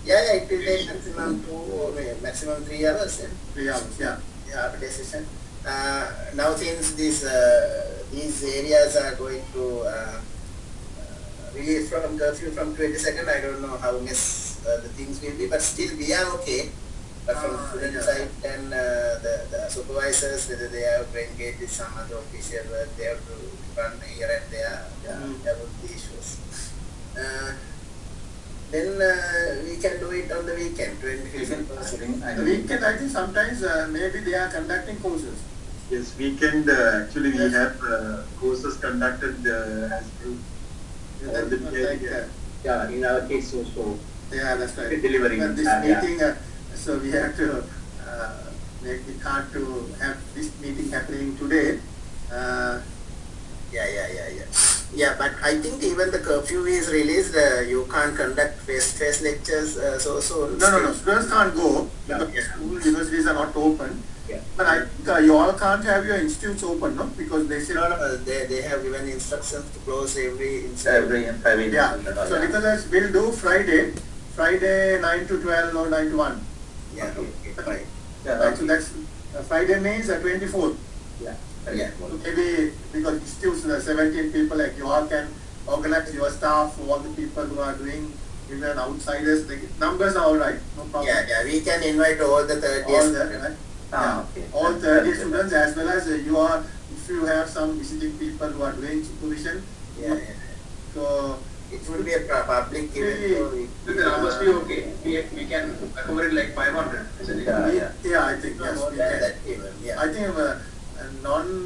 Yeah, it will take maximum 2 or maximum 3 hours. Yeah? 3 hours, yeah. Yeah, after the session. Now since these areas are going to release from curfew from 22nd, I don't know how mess the things will be, but still we are okay. But from student side and the supervisors, whether they have to engage with some other official work, they have to run here and there, there would be issues. Then we can do it on the weekend, 25th. The weekend, I think sometimes maybe they are conducting courses. Yes, weekend actually we have courses conducted as well. Yeah, in our case also. Yeah, that's right. Delivering. But this meeting, so we have to make it hard to have this meeting happening today. Yeah, but I think even the curfew is released, you can't conduct face-to-face lectures so soon. No, students can't go because school universities are not open. Yeah. But I think you all can't have your institutes open, no? Because they said... No, they have given instructions to close every institute. Every yeah. So Nicholas will do Friday 9 to 12 or 9 to 1. Yeah, okay, fine. Yeah, right, so that's Friday means 24th. Yeah. So maybe because institutes, 17 people, like you all can organize your staff, all the people who are doing, even outsiders, the numbers are all right, no problem. Yeah, we can invite all the third All years. right? All 30 students, as well as you are, if you have some visiting people who are doing supervision. So it will be a public event. The numbers be okay. We can accommodate like 500, isn't it? Yeah, I think yes. We can. I think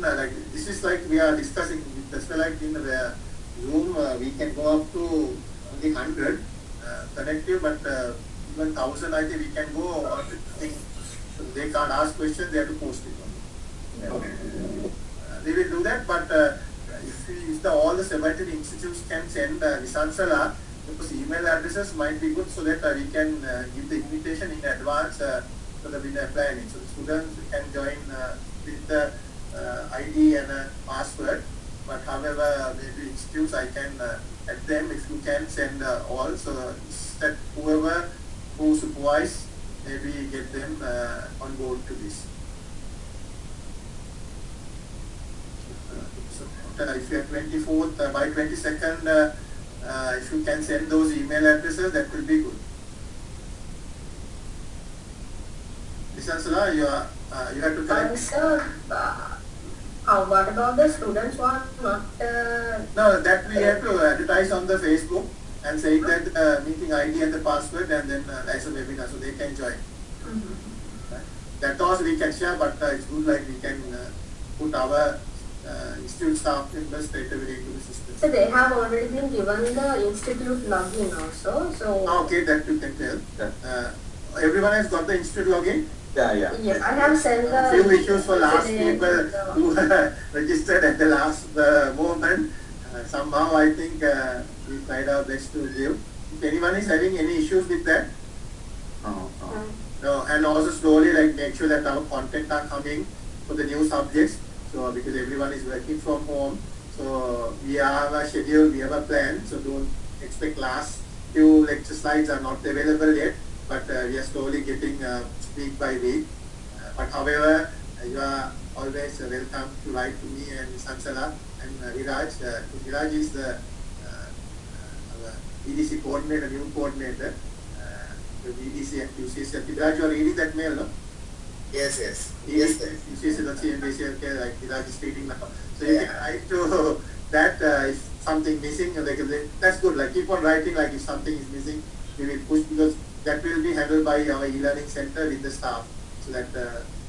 like this is like we are discussing. That's why like in the Zoom we can go up to only 100 connective, but even 1,000 I think we can go on to think. So they can't ask questions, they have to post it. Okay. We will do that, but if all the 17 institutes can send Nisansala, because email addresses might be good so that we can give the invitation in advance for the winner planning. So the students can join with the ID and password, but however maybe institutes I can at them if you can send all, so that whoever who supervise, maybe get them on board to this. If you are 24th, by 22nd, if you can send those email addresses, that will be good. Sansala, you have to correct. Sir, what about the students who are not? No, that we have to advertise on the Facebook and say that meeting ID and the password, and then as a webinar, so they can join. That also we can share, but it's good like we can put our institute staff members straight away into the system. So they have already been given the institute login also. So okay, that you can tell. Everyone has got the institute login. Yeah. Yes, I have sent the few issues for last people who registered at the last moment. Somehow I think we tried our best to give. If anyone is having any issues with that, no, and also slowly like make sure that our content are coming for the new subjects. So because everyone is working from home, so we have a schedule, we have a plan. So don't expect last few lecture slides are not available yet, but we are slowly getting week by week. But however, you are always welcome to write to me and Sansala and Viraj. Viraj is the EDC coordinator, new coordinator, the EDC and QCS. Viraj, you are reading that mail, no? Yes. QCS and CNBC, okay, like Viraj is reading now. So you can write to that if something missing, like that's good. Like keep on writing, like if something is missing, we will push, because that will be handled by our e-learning center with the staff, so that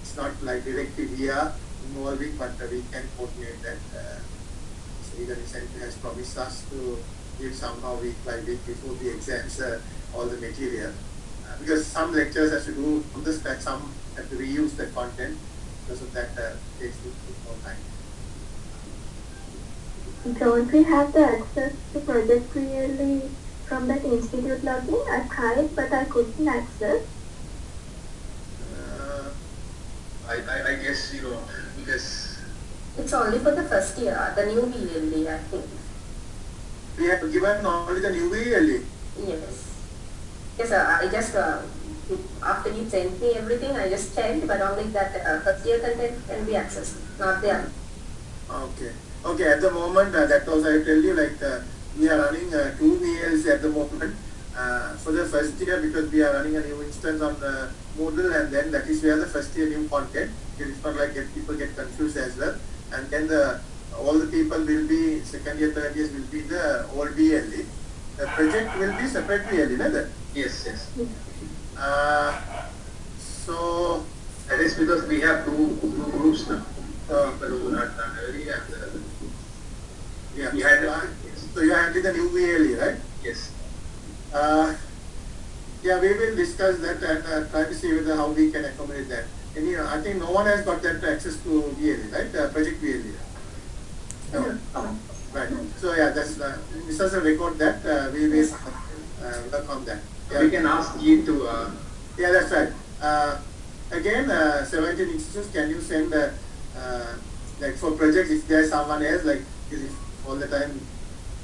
it's not like directly we are involving, but we can coordinate that. So e-learning center has promised us to give somehow week by week before the exams all the material, because some lectures has to do on the spec, some have to reuse the content, because of that takes a bit more time. Don't we have the access to Project Really from that institute login? I tried, but I couldn't access. I guess, because it's only for the first year, the new VLD, I think. We have given only the new VLD. Yes. Yes, I just, after you sent me everything, I just checked, but only that first year content can be accessed, not the other. Okay, at the moment, that also I tell you, like, we are running 2 VLs at the moment for the first year, because we are running a new instance on Moodle, and then that is where the first year new content. It's not like people get confused as well. And then all the people will be, second year, third years will be the old VLE. The project will be separate VLE, right? Yes. So That is because we have two groups now. People who are done early and yeah. we had So you are handling the new VLE, right? yes. Yeah, we will discuss that and try to see whether how we can accommodate that. And I think no one has got that access to VLE, right? Project VLE. No. Right. So yeah, that's Mr. Sir, record that. We will work on that. Yeah. We can ask you to. Yeah, that's right. Again, 17 institutes. Can you send like for projects? If there's someone else, like if all the time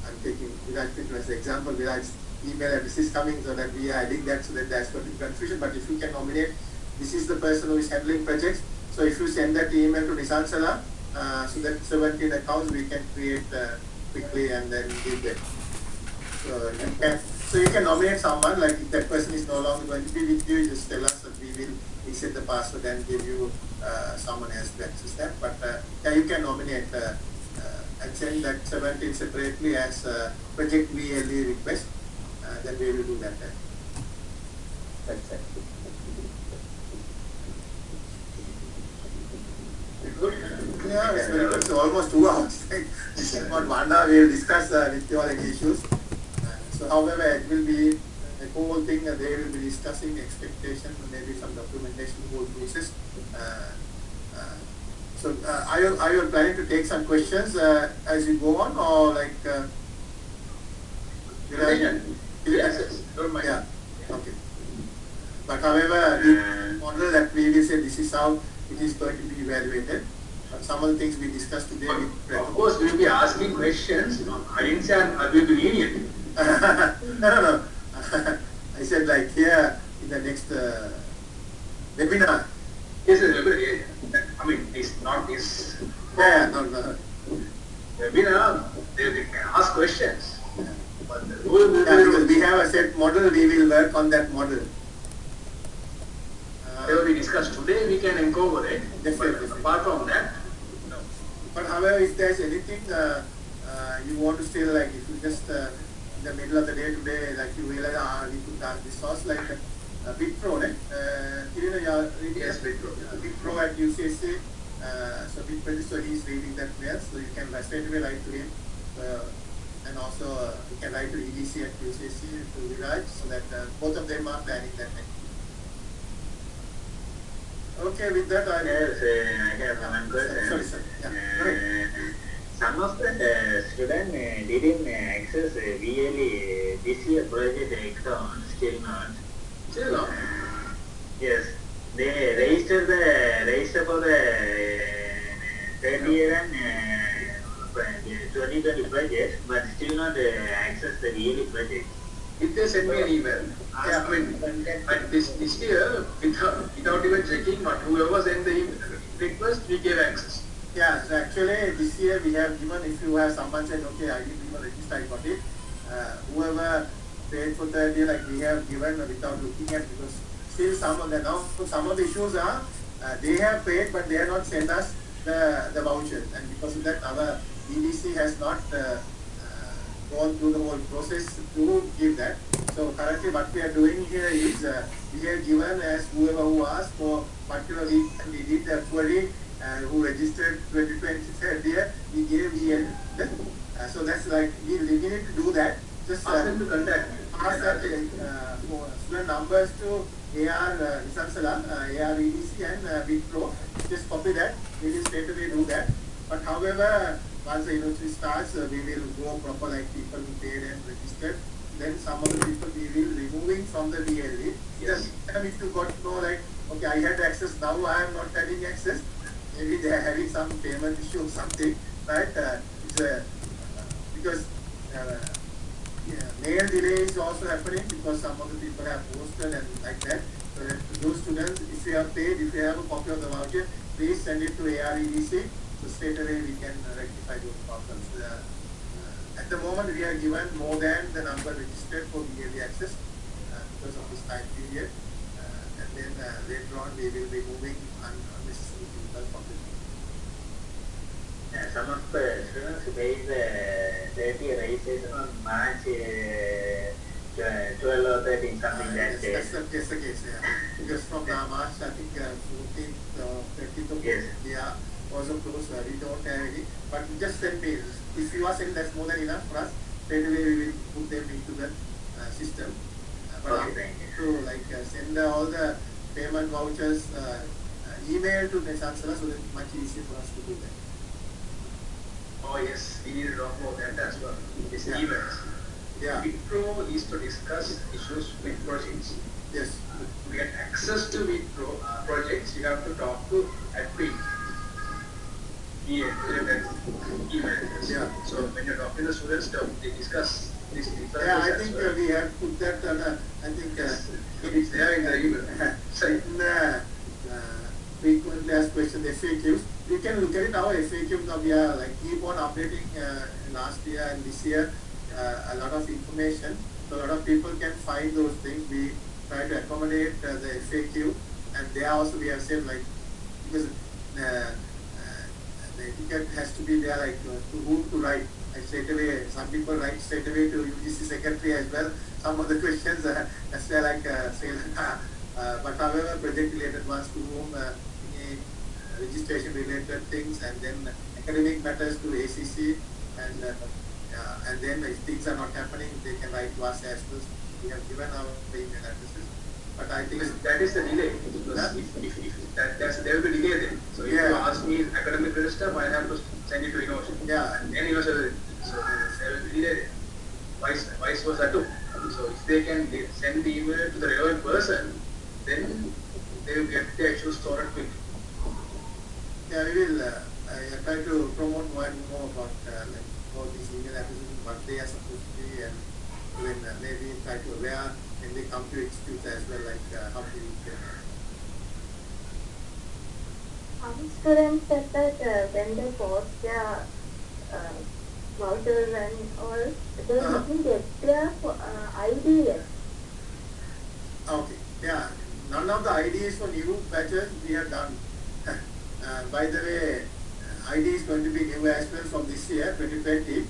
I'm taking Viraj as the example, Viraj's email address is coming, so that we are adding that, so that there's going to be confusion. But if you can nominate, this is the person who is handling projects. So if you send that email to Nisansala, so that 17 accounts we can create quickly and then give them. So you can nominate someone, like if that person is no longer going to be with you, just tell us that we will reset the password and give you someone else to access that. But yeah, you can nominate and send that 17 separately as project VLE request. Then we will do that. That's it. Good. Yeah, it's very good. So almost 2 hours. This is about 1 hour. We will discuss with you all any issues. So however, it will be a whole thing. They will be discussing expectation, maybe some documentation, whole process. So are you planning to take some questions as you go on, or like? Yes. Don't mind. Yeah. Okay. But however, the model that we will say this is how it is going to be evaluated. But some of the things we discussed today. Of course, we will be asking questions. I didn't say I will be lenient. No. I said like here, in the next webinar. Yes, I mean, it's not this. Yeah, no. Webinar, they can ask questions. But the because we have a set model, we will work on that model. Whatever we discussed today, we can incorporate. Definitely. Apart from that, no. But however, if there's anything you want to still, like if you just in the middle of the day today, like you realize, we could ask this source like BitPro, right? Yes, BitPro. BitPro at UCSC. So he's reading that mail, so you can straight away write to him. And also you can write to EDC at UCSC to Viraj, so that both of them are planning that thing. Okay, with that I have one question. Sorry, sir. Yeah. Some of the students didn't access VLE this year project exam, still not. Still not? Yes, they register for the third year and 2020 project, but still not access the VLE project. If they send me an email, ask me, and this year, without even checking, but whoever sent the request, we gave access. Yeah, so actually this year we have given, if you have someone said, okay, I didn't even register, I got it. Whoever paid for third year, like we have given without looking at, because still some of the issues are, they have paid, but they have not sent us the vouchers, and because of that, our EDC has not gone through the whole process to give that. So currently what we are doing here is we have given as whoever who asked for particular week, and we did the query who registered 2020 third year, we gave EL. So that's like, we need to do that. Just ask them to contact me. Ask that for student numbers to AR Nisansala, AR EDC and BitPro. Just copy that, we will straight away do that. But however, once the university starts, we will go proper, like people who paid and registered. Then some of the people we will removing from the VLE. Yes. And if you got to know, like, okay, I had access, now I am not having access. Maybe they are having some payment issue or something, right? Because mail delay is also happening because some of the people have posted and like that. So those students, if you have paid, if you have a copy of the voucher, please send it to AREDC. So straight away we can rectify those problems. At the moment we are given more than the number registered for VLE access because of this time period. And then later on we will be moving unnecessary people from the some of the students made the 30 registration on March 12 or 13, something that day. That's the case, yeah. Because from March, I think 14th or 13th of yeah, also close, we don't have any. But just send me. If you are saying that's more than enough for us, straight away we will put them into the system. But to send all the payment vouchers, email to Nisansala, so that it's much easier for us to do that. Oh yes, we need to talk about that as well. It's emails. Yeah. BitPro is to discuss issues with projects. Yes. To get access to BitPro projects, you have to talk to admin. Email. Yeah. So when you're talking to students, they discuss this. Yeah, I think we have put that on I think it's there in the email. Frequently asked questions, FAQs. You can look at it, our FAQs now we are keep on updating last year and this year a lot of information. So a lot of people can find those things. We try to accommodate the FAQ, and there also we have said because the etiquette has to be there to whom to write. Straight away, some people write straight away to UGC secretary as well. Some of the questions that's Sri Lanka. But however, project related ones to whom registration related things, and then academic matters to ACC, and then if things are not happening, they can write to us as well. We have given our email addresses. But I think that is the delay. If there will be delay then. So if you ask me academic register, I have to send it to innovation. Yeah. And then so there will be delay. Vice versa too. So if they can send the email to the relevant person, then they will get the actual sorted quick. Yeah, we will try to promote more and more about all these email addresses, what they are supposed to be, and even maybe try to aware when they come to institutes as well, like how do you get that? Some students said that when they post their vouchers and all, they didn't get their ID yet. Okay, yeah. None of the IDs for new batches we have done. By the way, ID is going to be new as well from this year, 2020,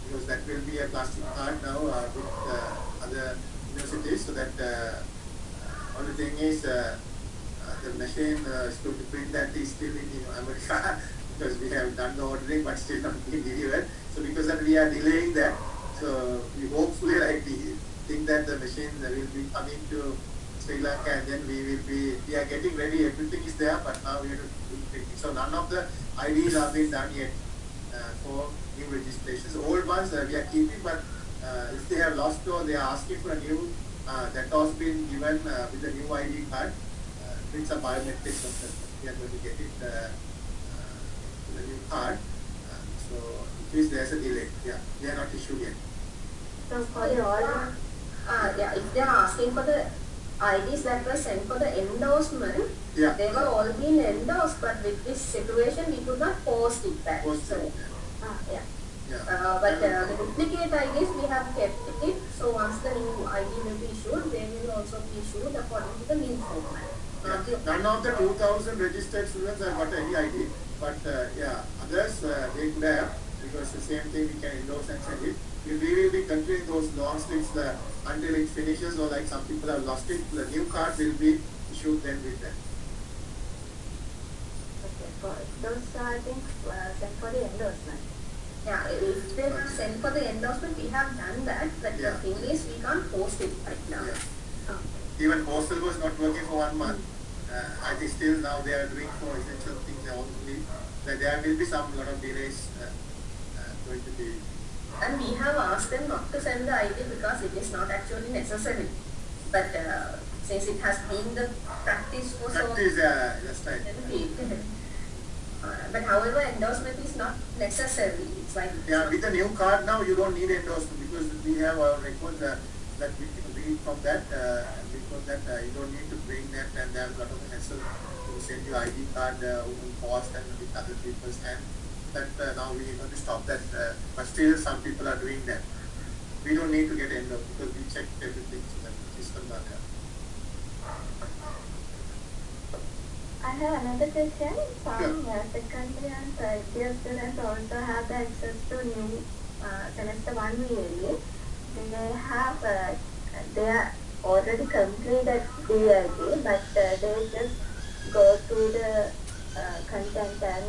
because that will be a plastic card now with other universities. So that only thing is the machine is going to print that is still in America because we have done the ordering but still not been delivered. So because that we are delaying that, so we hopefully we think that the machine will be coming to Sri Lanka and then we are getting ready, everything is there, but now we have to do it. So none of the IDs have been done yet for new registrations. Old ones we are keeping, but if they have lost or they are asking for a new, that has been given with the new ID card, with some biometrics, we are going to get it the new card. So in case there's a delay, yeah, they are not issued yet. So for the all, if they are asking for the IDs that were sent for the endorsement, they were all being endorsed, but with this situation we could not post it back. But the duplicate IDs we have kept it, so once the new ID will be issued, they will also be issued according to the new format. None of the 2,000 registered students have got any ID, but others they could have, because the same thing we can endorse and send it. We will be continuing those long sleeves until it finishes, or like some people have lost it, the new card will be issued then with that. Okay, for those I think sent for the endorsement. Yeah, if they were sent for the endorsement, we have done that, but the thing is we can't post it right now. Even postal was not working for 1 month. I think still now they are doing for essential things only. There will be some lot of delays going to be. And we have asked them not to send the ID because it is not actually necessary. But since it has been the practice for so long, that's right. But however, endorsement is not necessary. It's like with the new card now, you don't need endorsement because we have our records that we can read from that. Because that you don't need to bring that, and there's a lot of hassle to send your ID card in post and with other people's hand. That now we are going to stop that, but still some people are doing that. We don't need to get endorsed because we checked everything so that the systems are there. I have another question. Some secondary and third year students also have the access to new semester 1 VLE. They have they are already completed DIT, but they just go through the content and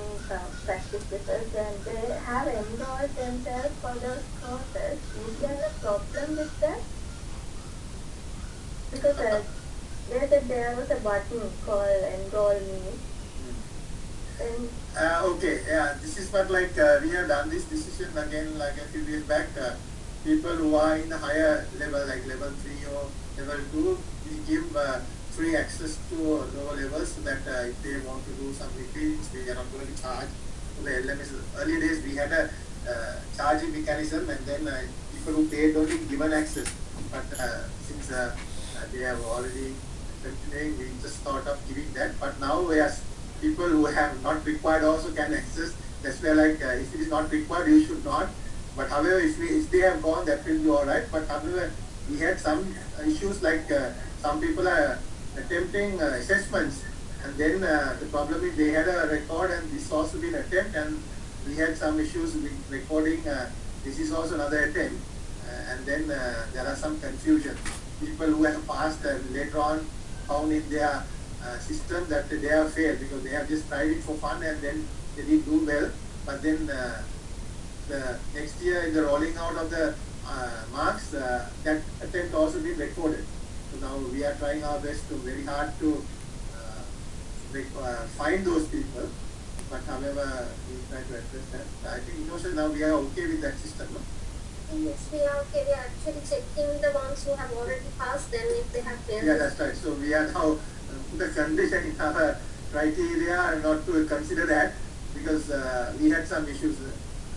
practice results, and they have enrolled themselves for those courses. Is there a problem with that? Because they said there was a button called Enroll Me. This is what we have done this decision again like a few years back. People who are in the higher level, like level 3 or level 2, we give free access to lower levels so that if they want to do some repeats, we are not going to charge. The LMS, early days we had a charging mechanism, and then people who paid only given access. But since they have already continuing, we just thought of giving that. But now, yes, people who have not required also can access. That's where if it is not required, you should not. But however, if they have gone, that will be all right. But however, we had some issues like some people are attempting assessments, and then the problem is they had a record and this also been attempt, and we had some issues with recording. This is also another attempt, and then there are some confusion. People who have passed later on found in their system that they have failed because they have just tried it for fun and then they did do well, but then the next year in the rolling out of the marks, that attempt also been recorded. So now we are trying our best to very hard to find those people, but however we try to address that. I think now we are okay with that system. No? Yes, we are okay. We are actually checking the ones who have already passed, then if they have failed. Yeah, that's right. So we are now the condition in our criteria not to consider that because we had some issues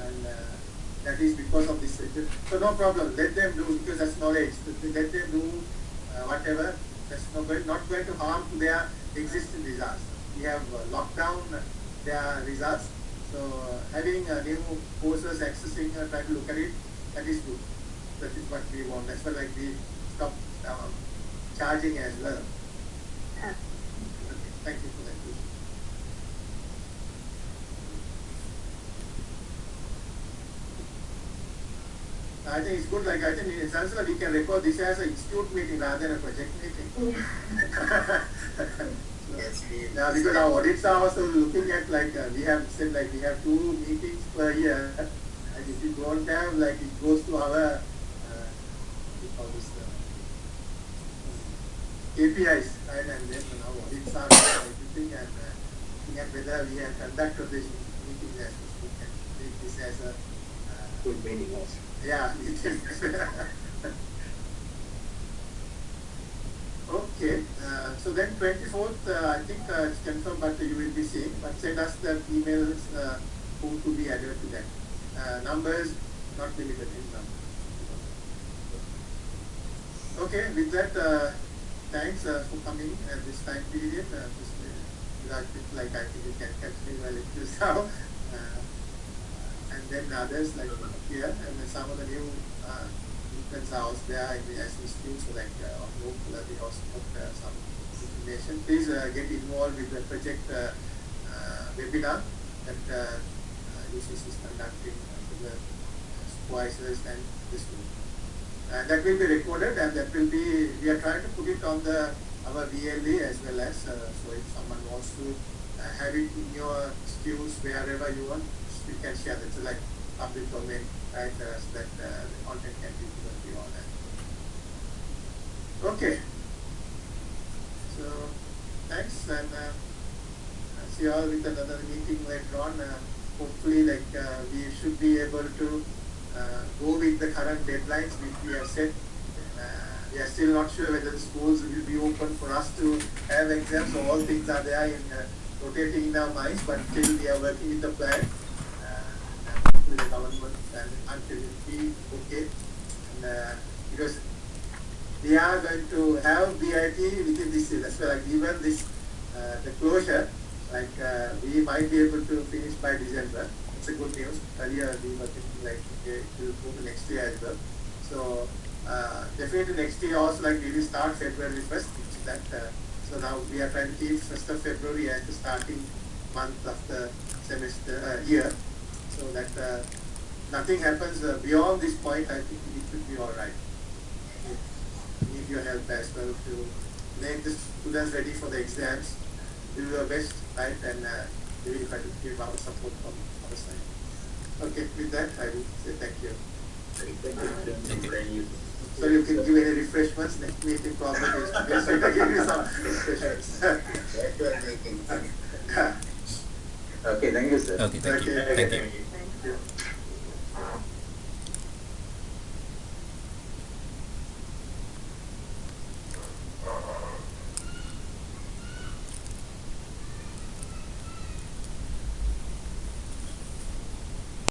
and that is because of this. So no problem, let them do, because that's knowledge. Let them do whatever. That's not going to harm to their existing results. We have locked down their results. So having new courses, accessing, try to look at it, that is good. That is what we want. That's why like we stop charging as well. Okay, thank you for that. I think it's good, like I think in Sansala we can record this as an institute meeting rather than a project meeting. Yes, yeah, because our audits are also looking at like, we have said like we have 2 meetings per year, and if we don't have, like it goes to our, we call this, KPIs, right, and then our audits are everything, and looking at whether we have conducted this meeting as we can make this as a good meeting also. Yeah. Okay. So then 24th, I think it's confirmed, but you will be seeing. But send us the emails who to be added to that. Numbers not limited in number. Okay. With that, thanks for coming at this time period. Like I think you can continue well into this now. And then others like here, and then some of the new infants are also there in the SU so like on local they also put some information. Please get involved with the project webinar that UCC is conducting to the supervisors and the students. And that will be recorded, and that will be, we are trying to put it on our VLE as well as, so if someone wants to have it in your schools wherever you want, you can share that. So like public domain, right? So that the content can be given to you all that. Okay. So thanks, and see you all with another meeting later on. Hopefully, like we should be able to go with the current deadlines which we have set. We are still not sure whether the schools will be open for us to have exams. So all things are there in rotating in our minds, but still we are working with the plan. The government and until it be okay, and because we are going to have BIT within this year. That's why like even this the closure, like we might be able to finish by December. It's a good news. Earlier we were thinking like okay, it will go to next year as well. So definitely next year also like we will start February 1st, which is that. So now we are trying to keep 1st of February as the starting month of the semester year. So that nothing happens beyond this point, I think it should be all right. We need your help as well to make the students ready for the exams. Do your best, right? And we will try to give our support from our side. Okay, with that, I will say thank you. Thank you. So you can give any refreshments next meeting probably. Yes, I can give you some refreshments. Okay, thank you, sir. Okay, thank you. Thank you. Thank you.